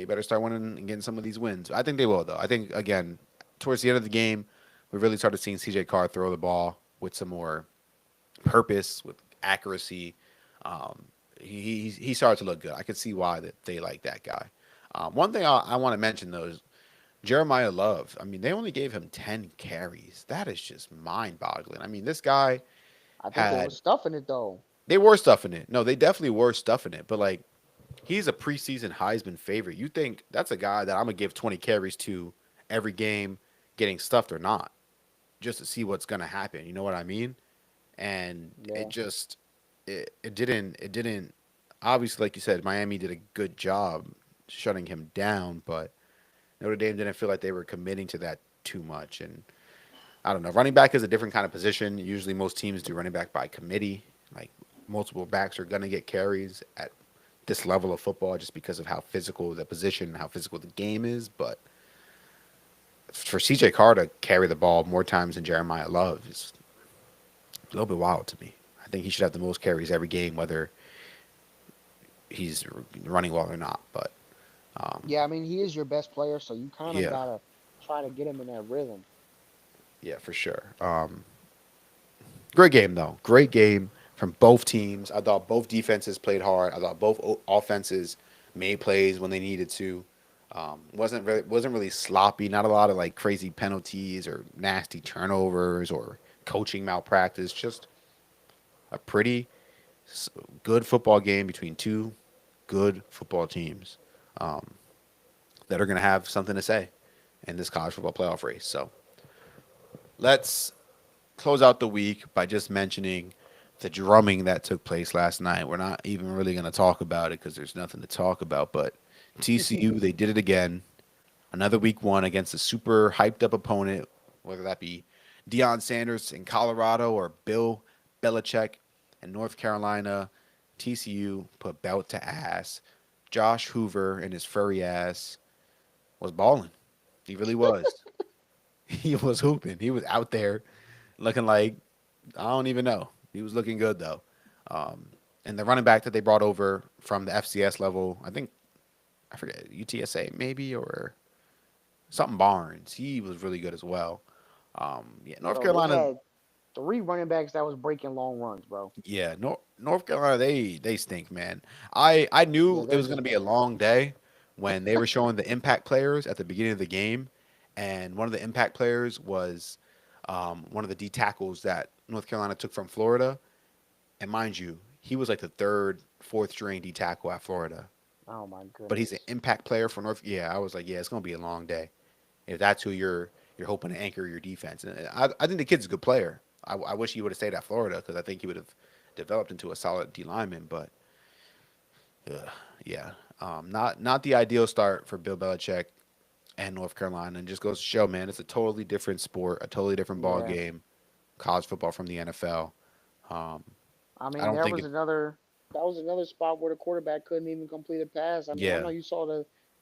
better start winning and getting some of these wins. I think they will though. I think again towards the end of the game, we really started seeing CJ Carr throw the ball with some more purpose, with accuracy. Um, he started to look good. I could see why that they like that guy. One thing I want to mention though is Jeremiah Love. I mean, they only gave him 10 carries. That is just mind boggling. I mean, this guy I think they were had stuffing it though. they were stuffing it. No, they definitely were stuffing it. But like, he's a preseason Heisman favorite. You think that's a guy that I'm gonna give 20 carries to every game, getting stuffed or not, just to see what's gonna happen. You know what I mean? And Yeah, it didn't obviously, like you said, Miami did a good job shutting him down, but Notre Dame didn't feel like they were committing to that too much. And I don't know. Running back is a different kind of position. Usually, most teams do running back by committee. Like multiple backs are gonna get carries at this level of football just because of how physical the position, how physical the game is. But for CJ Carr to carry the ball more times than Jeremiah Love is a little bit wild to me. I think he should have the most carries every game, whether he's running well or not. But um, yeah. I mean, he is your best player, so you kind of yeah, gotta try to get him in that rhythm. yeah, for sure. Great game though. Great game from both teams. I thought both defenses played hard. I thought both offenses made plays when they needed to. Wasn't really sloppy. Not a lot of like crazy penalties or nasty turnovers or coaching malpractice. Just a pretty good football game between two good football teams um, that are going to have something to say in this college football playoff race. So let's close out the week by just mentioning the drumming that took place last night. We're not even really going to talk about it because there's nothing to talk about. But TCU, they did it again. Another week one against a super hyped up opponent, whether that be Deion Sanders in Colorado or Bill Belichick in North Carolina. TCU put belt to ass. Josh Hoover and his furry ass was balling. He really was. He was hooping. He was out there looking like I don't even know. He was looking good though. Um, and the running back that they brought over from the FCS level, I think I forget UTSA maybe or something Barnes. He was really good as well. Yeah, North Bro, they Carolina. had three running backs that was breaking long runs, bro. Yeah, North Carolina. They stink, man. I Yeah, knew it they're was going to just be a bad. long day when they were showing the impact players at the beginning of the game, and one of the impact players was one of the D tackles that North Carolina took from Florida. And mind you, he was like the third, fourth string D tackle at Florida, Oh my but he's an goodness. impact player for North. Yeah, I was like, yeah, it's going to be a long day if that's who you're hoping to anchor your defense. And I think the kid's a good player. I wish he would have stayed at Florida because I think he would have developed into a solid D lineman. But yeah, not the ideal start for Bill Belichick and North Carolina. And just goes to show, man, it's a totally different sport, a totally different ball Yeah. game. College football from the NFL. Um, I I mean, don't there think was it. another that was another spot where the quarterback couldn't even complete a pass. I mean, I know Yeah, you saw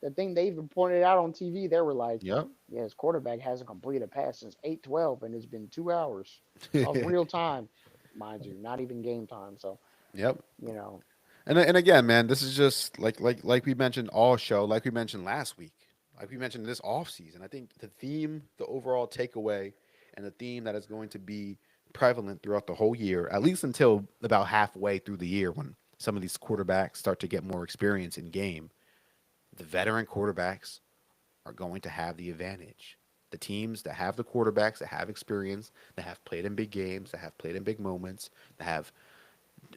the thing they even pointed out on TV, they were like, Yep. yeah, his quarterback hasn't completed a pass since 8/12, and it's been 2 hours of real time, mind you, not even game time. So, Yep. you know, And again, man, this is just like we mentioned all show, like we mentioned last week, like we mentioned this off season. I think the theme, the overall takeaway, and the theme that is going to be prevalent throughout the whole year, at least until about halfway through the year when some of these quarterbacks start to get more experience in game, the veteran quarterbacks are going to have the advantage. The teams that have the quarterbacks that have experience, that have played in big games, that have played in big moments, that have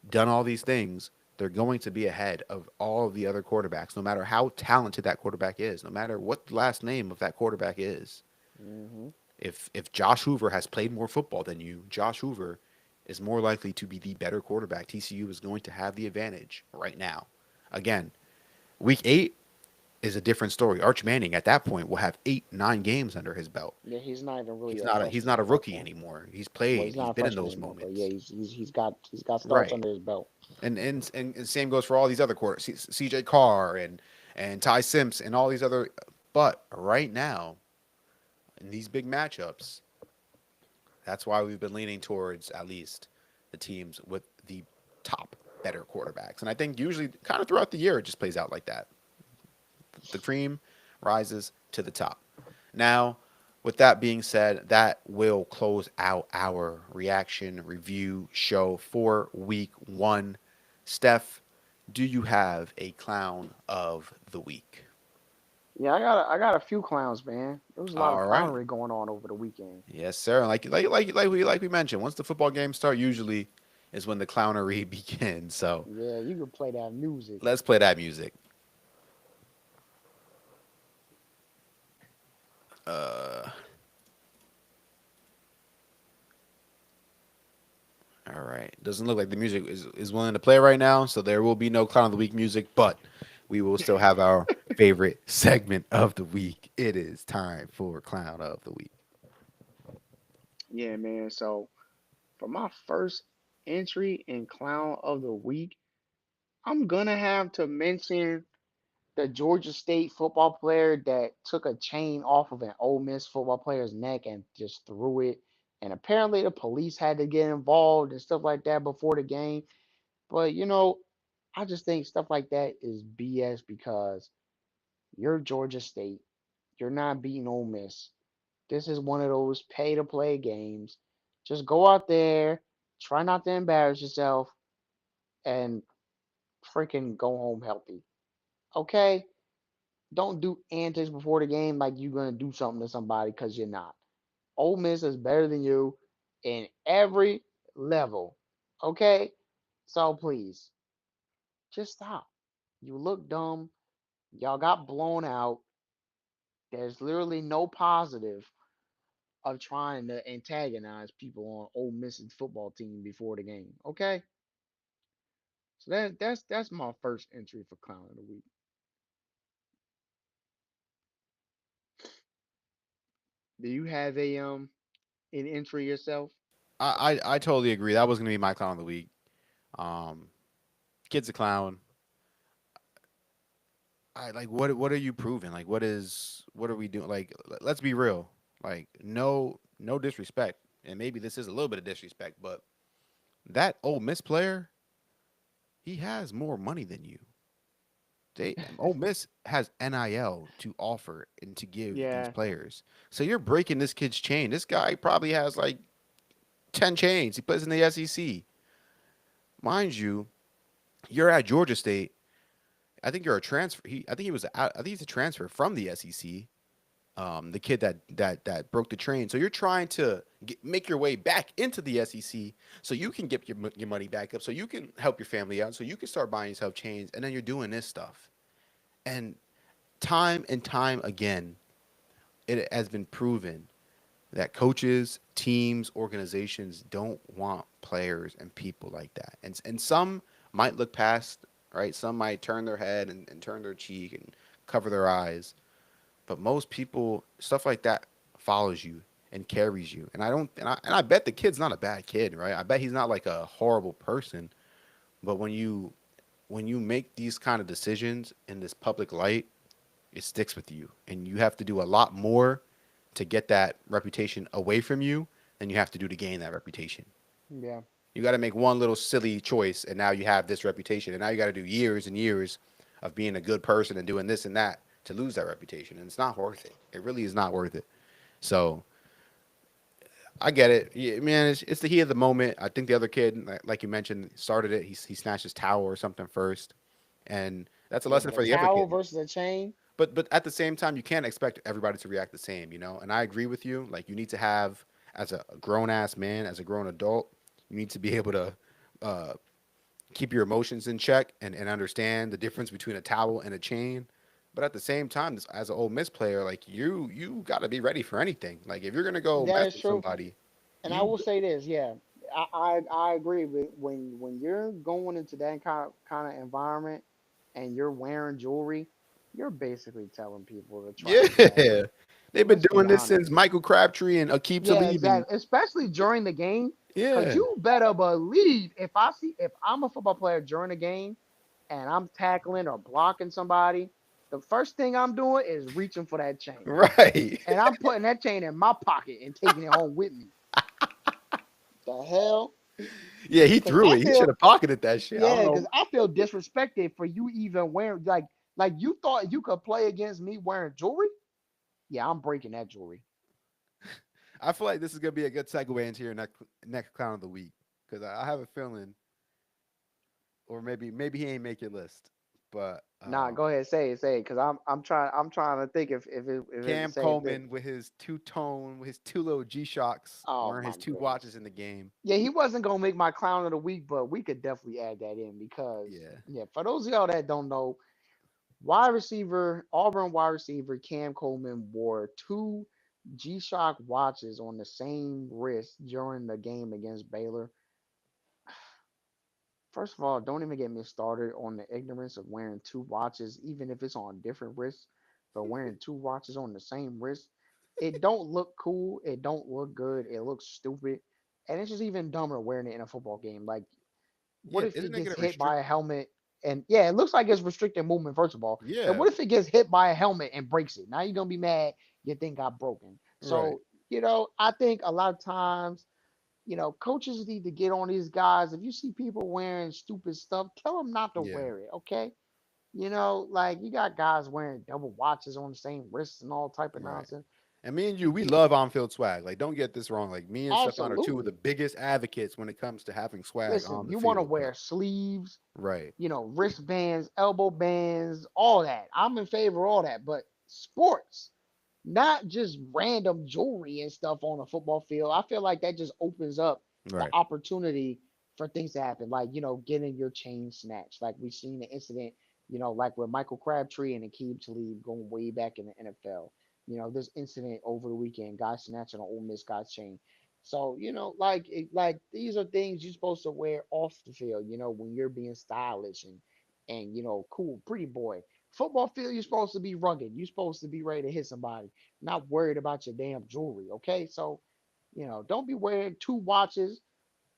done all these things, they're going to be ahead of all of the other quarterbacks, no matter how talented that quarterback is, no matter what the last name of that quarterback is. hmm If Josh Hoover has played more football than you, Josh Hoover is more likely to be the better quarterback. TCU is going to have the advantage right now. Again, week 8 is a different story. Arch Manning at that point will have 8, 9 games under his belt. yeah, he's not even really He's a not a he's not freshman a at that rookie point. anymore. He's Well, played. he's He's not a been in freshman those anymore, but yeah, moments. he's got starts Right. under his belt. And same goes for all these other quarters, CJ Carr and Ty Simpson and all these other. But right now, in these big matchups, that's why we've been leaning towards at least the teams with the top better quarterbacks. And I think usually, kind of throughout the year, it just plays out like that. The cream rises to the top. Now, with that being said, that will close out our reaction review show for week 1. Steph, do you have a clown of the week? Yeah, I got a few clowns, man. There was a lot of All right. clownery going on over the weekend. Yes, sir. Like we mentioned, once the football games start, usually is when the clownery begins. So Yeah, you could play that music. let's play that music. Uh, all right. Doesn't look like the music is willing to play right now, so there will be no clown of the week music, but we will still have our favorite segment of the week. It is time for clown of the week. Yeah, man. So for my first entry in clown of the week, I'm gonna have to mention the Georgia State football player that took a chain off of an Ole Miss football player's neck and just threw it. And apparently the police had to get involved and stuff like that before the game. But I just think stuff like that is BS because you're Georgia State. You're not beating Ole Miss. This is one of those pay to play games. Just go out there, try not to embarrass yourself, and freaking go home healthy. Okay? Don't do antics before the game like you're gonna do something to somebody because you're not. Ole Miss is better than you in every level. Okay? So please, just stop. You look dumb. Y'all got blown out. There's literally no positive of trying to antagonize people on Ole Miss's football team before the game. Okay? So that's my first entry for clown of the week. Do you have a an entry yourself? I totally agree. That was going to be my clown of the week. Um, Kid's a clown. I like what are you proving? Like what are we doing? Like let's be real. Like no disrespect. And maybe this is a little bit of disrespect, but that Ole Miss player, he has more money than you. Ole Miss has NIL to offer and to give these Yeah. players. So you're breaking this kid's chain. This guy probably has like 10 chains. He plays in the SEC. Mind you, you're at Georgia State. I think you're a transfer. I think he was. I think he's a transfer from the SEC. The kid that broke the train. So you're trying to make your way back into the SEC so you can get your money back up, so you can help your family out, so you can start buying yourself chains, and then you're doing this stuff. And time again, it has been proven that coaches, teams, organizations don't want players and people like that. And some might look past, right? Some might turn their head and turn their cheek and cover their eyes. But most people, stuff like that follows you and carries you. And I bet the kid's not a bad kid, right? I bet he's not like a horrible person. But when you make these kind of decisions in this public light, it sticks with you, and you have to do a lot more to get that reputation away from you than you have to do to gain that reputation. Yeah, You got to make one little silly choice, and now you have this reputation, and now you got to do years and years of being a good person and doing this and that to lose that reputation, and it's not worth it. It really is not worth it. So I get it, yeah, man. It's the heat of the moment. I think the other kid, like you mentioned, started it. He snatched his towel or something first, and that's a yeah, lesson but a for the other towel kid. versus a chain. But at the same time, you can't expect everybody to react the same, you know. And I agree with you. Like you need to have, as a grown ass man, as a grown adult, you need to be able to uh, keep your emotions in check and understand the difference between a towel and a chain. But at the same time, as an old Miss player, like you got to be ready for anything. Like if you're gonna go That mess is with true. somebody, And I you will say this, yeah, I agree with when you're going into that kind of environment and you're wearing jewelry, you're basically telling people to try yeah, to tag you. they've been Let's be doing this honest. since Michael Crabtree and Akeem Yeah, Talib, and exactly. Especially during the game, because yeah, you better believe if I'm a football player during the game and I'm tackling or blocking somebody, the first thing I'm doing is reaching for that chain. right, And I'm putting that chain in my pocket and taking it home with me. The hell? yeah, he Because threw I it. He should feel have pocketed that shit. I don't Yeah, because know. I feel disrespected for you even wearing like you thought you could play against me wearing jewelry. Yeah, I'm breaking that jewelry. I feel like this is gonna be a good segue into your next clown of the week because I have a feeling, or maybe he ain't make your list, but Nah, go ahead, say it, because I'm trying to think if it's the Cam same thing. Coleman with his two tone, with his two little G Shocks, Oh wearing my his two watches goodness. in the game. Yeah, he wasn't gonna make my clown of the week, but we could definitely add that in because Yeah, yeah, for those of y'all that don't know, wide receiver, Auburn wide receiver Cam Coleman wore two G-Shock watches on the same wrist during the game against Baylor. First of all, don't even get me started on the ignorance of wearing two watches, even if it's on different wrists, but wearing two watches on the same wrist. It don't look cool. It don't look good. It looks stupid. And it's just even dumber wearing it in a football game. Like, what yeah. if he Isn't it gets gonna hit restrict? by a helmet? And yeah, it looks like it's restricted movement, first of all. And Yeah, what if it gets hit by a helmet and breaks it? Now you're going to be mad your thing got broken. right. So, I think a lot of times coaches need to get on these guys. If you see people wearing stupid stuff, tell them not to Yeah, wear it, okay? Like you got guys wearing double watches on the same wrists and all type of right. nonsense. And me and you, You we can't. love on-field swag. Like, don't get this wrong. Like, me and Stefan are two of the Absolutely. biggest advocates when it comes to having swag Listen, on the you want to field. But wear sleeves, right, wristbands, elbow bands, all that. I'm in favor of all that, but sports, not just random jewelry and stuff on a football field. I feel like that just opens up the right. opportunity for things to happen, like getting your chain snatched. Like we've seen the incident, like with Michael Crabtree and Akeem Talib going way back in the NFL. This incident over the weekend, guy snatching an Ole Miss guy's chain. So like these are things you're supposed to wear off the field. When you're being stylish and cool, pretty boy. Football field, you're supposed to be rugged. You're supposed to be ready to hit somebody, not worried about your damn jewelry. Okay, so don't be wearing two watches,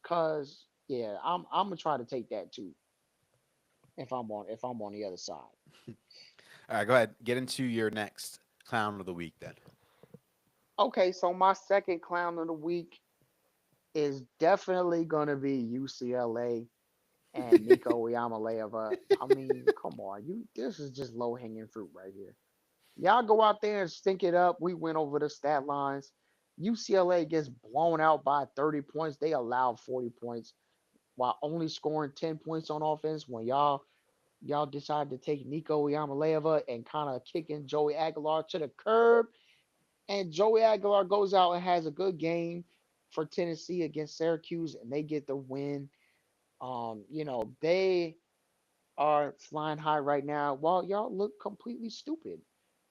cause yeah, I'm gonna try to take that too if I'm on the other side. All right, go ahead. Get into your next clown of the week then. Okay, so my second clown of the week is definitely gonna be UCLA and Nico Yamaleva. I mean, come on, this is just low hanging fruit right here. Y'all go out there and stink it up. We went over the stat lines. UCLA gets blown out by 30 points. They allowed 40 points while only scoring 10 points on offense. When y'all decided to take Nico Yamaleva and kind of kicking Joey Aguilar to the curb, and Joey Aguilar goes out and has a good game for Tennessee against Syracuse, and they get the win. They are flying high right now while y'all look completely stupid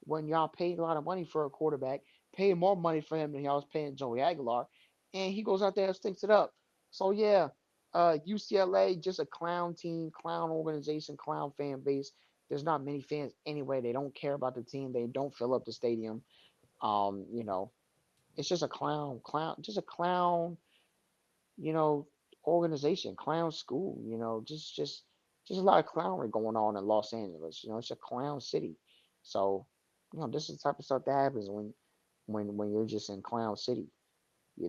when y'all paid a lot of money for a quarterback, paid more money for him than y'all was paying Joey Aguilar, and he goes out there and stinks it up. So yeah, UCLA just a clown team, clown organization, clown fan base. There's not many fans anyway. They don't care about the team. They don't fill up the stadium. Um, you know, it's just a just a clown you know, organization, clown school, just a lot of clownery going on in Los Angeles. It's a clown city. So this is the type of stuff that happens when you're just in Clown City. You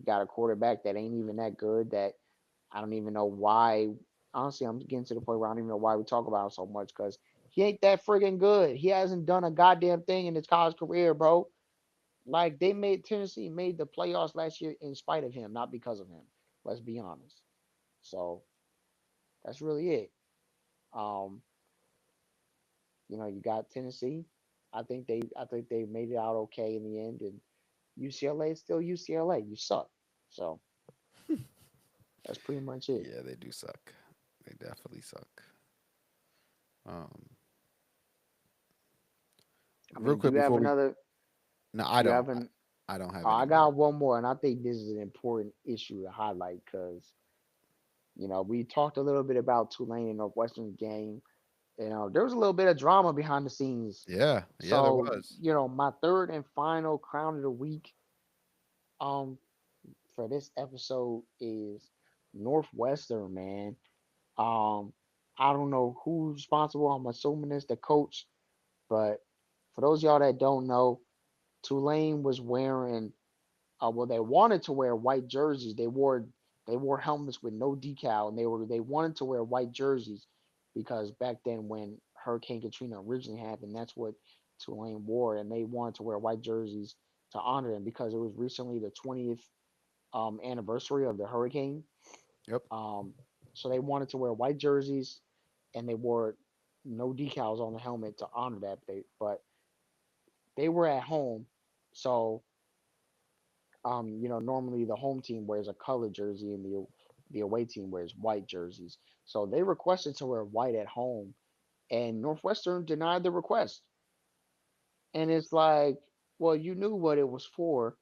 got a quarterback that ain't even that good. That I don't even know why. Honestly, I'm getting to the point where I don't even know why we talk about him so much because he ain't that friggin' good. He hasn't done a goddamn thing in his college career, bro. Like Tennessee made the playoffs last year in spite of him, not because of him. Let's be honest. So that's really it. Um, you got Tennessee. I think they made it out okay in the end, and UCLA is still UCLA. You suck. So that's pretty much it. Yeah, they do suck. They definitely suck. Um, I real mean, do quick you have before we, another? no, Do I you don't. have an? I don't have any I more. got one more, and I think this is an important issue to highlight because we talked a little bit about Tulane and Northwestern's game. There was a little bit of drama behind the scenes. Yeah, yeah, there So, was. my third and final crown of the week, um, for this episode is Northwestern, man. Um, I don't know who's responsible. I'm assuming it's the coach, but for those of y'all that don't know, Tulane was wearing well, they wanted to wear white jerseys. They wore helmets with no decal, and they wanted to wear white jerseys because back then when Hurricane Katrina originally happened, that's what Tulane wore, and they wanted to wear white jerseys to honor them because it was recently the 20th anniversary of the hurricane. Yep. Um, so they wanted to wear white jerseys, and they wore no decals on the helmet to honor that. But they were at home, so normally the home team wears a colored jersey and the away team wears white jerseys. So they requested to wear white at home, and Northwestern denied the request. And it's like, well, you knew what it was for,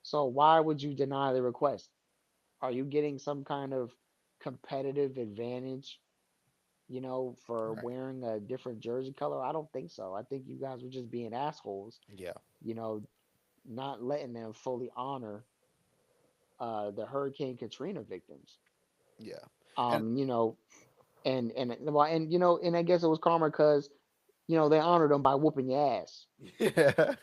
so why would you deny the request? Are you getting some kind of competitive advantage, for Right. wearing a different jersey color? I don't think so. I think you guys were just being assholes, Yeah. you know, not letting them fully honor the Hurricane Katrina victims. Yeah. And Um, you know, and I guess it was karma because they honored them by whooping your ass. yeah.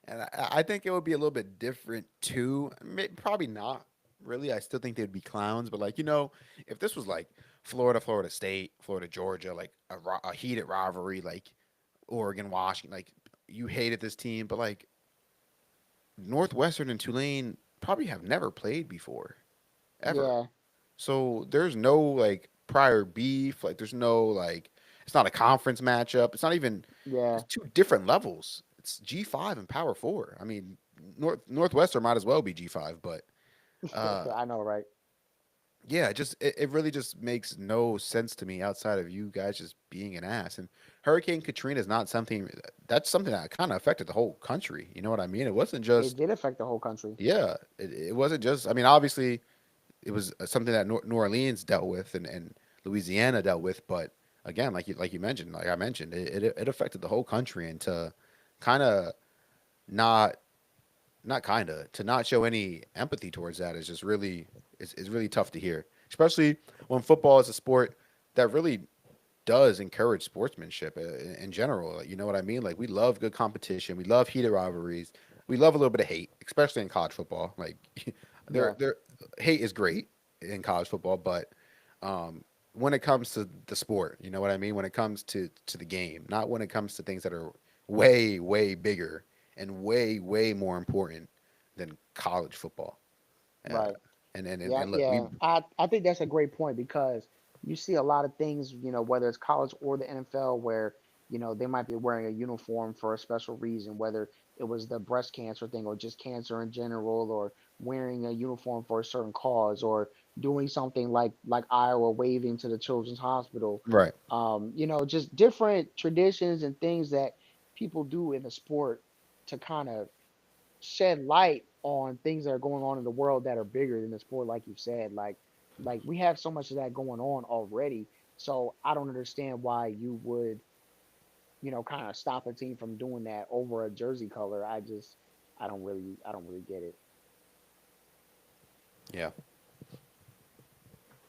And I think it would be a little bit different too. Probably not really. I still think they'd be clowns, but like if this was like Florida, Florida State, Florida, Georgia, like a heated rivalry, like Oregon, Washington, like you hated this team, but like Northwestern and Tulane probably have never played before, ever. Yeah, So there's no like prior beef. Like there's no like it's not a conference matchup. It's not even yeah, it's two different levels. It's G5 and Power Four. I mean, Northwestern might as well be G5, but uh, I know, right? yeah, it really just makes no sense to me outside of you guys just being an ass. And Hurricane Katrina is not something that's something that kind of affected the whole country. You know what I mean? It wasn't It just did affect the whole country. yeah, it wasn't just. I mean, obviously it was something that New Orleans dealt with and Louisiana dealt with. But again, like you mentioned, like I mentioned, it affected the whole country, and to kind of not not kind of to not show any empathy towards that is just really is really tough to hear, especially when football is a sport that really does encourage sportsmanship in general. Like, you know what I mean? Like we love good competition, we love heated rivalries, we love a little bit of hate, especially in college football. Like Yeah, there hate is great in college football, but when it comes to the sport, you know what I mean? When it comes to the game, not when it comes to things that are way bigger and way more important than college football. Uh, right. Yeah, and look, we yeah. I think that's a great point because you see a lot of things, whether it's college or the NFL, where they might be wearing a uniform for a special reason, whether it was the breast cancer thing or just cancer in general, or wearing a uniform for a certain cause, or doing something like Iowa waving to the Children's Hospital. right. Just different traditions and things that people do in the sport to kind of shed light on things that are going on in the world that are bigger than the sport, like you said. Like we have so much of that going on already. So I don't understand why you would, kind of stop a team from doing that over a jersey color. I don't really get it. Yeah,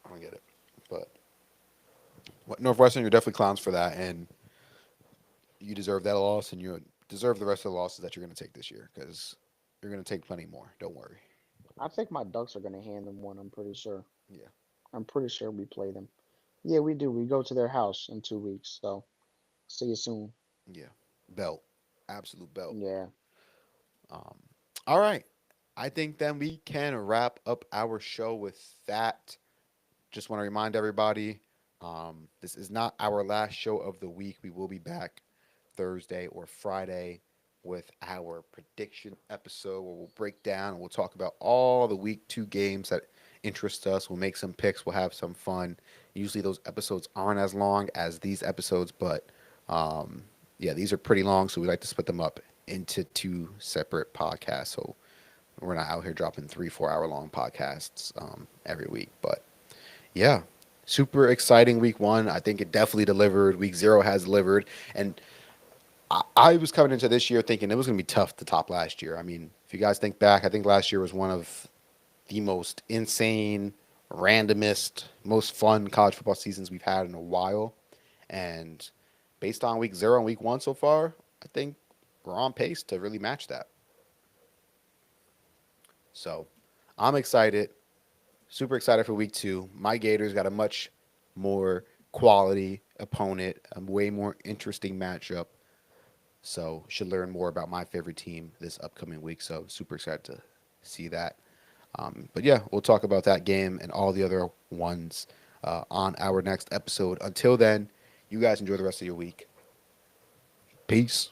I don't get it, but Northwestern, you're definitely clowns for that, and you deserve that loss, and you deserve the rest of the losses that you're going to take this year because you're going to take plenty more. Don't worry. I think my Ducks are gonna hand them one. I'm pretty sure. Yeah, I'm pretty sure we play them. Yeah, we do. We go to their house in 2 weeks. So see you soon. yeah, belt, absolute belt. Yeah. Um, all right, I think then we can wrap up our show with that. Just want to remind everybody, this is not our last show of the week. We will be back Thursday or Friday with our prediction episode where we'll break down and we'll talk about all the week 2 games that interest us. We'll make some picks. We'll have some fun. Usually those episodes aren't as long as these episodes, but um, yeah, these are pretty long, so we like to split them up into 2 separate podcasts. So we're not out here dropping 3-4 hour long podcasts every week. But yeah, super exciting week 1. I think it definitely delivered. Week 0 has delivered, and I was coming into this year thinking it was going to be tough to top last year. I mean, if you guys think back, I think last year was one of the most insane, randomest, most fun college football seasons we've had in a while. And based on week 0 and week 1 so far, I think we're on pace to really match that. So I'm excited, super excited for week 2. My Gators got a much more quality opponent, a way more interesting matchup. So should learn more about my favorite team this upcoming week. So super excited to see that. But yeah, we'll talk about that game and all the other ones on our next episode. Until then, you guys enjoy the rest of your week. Peace.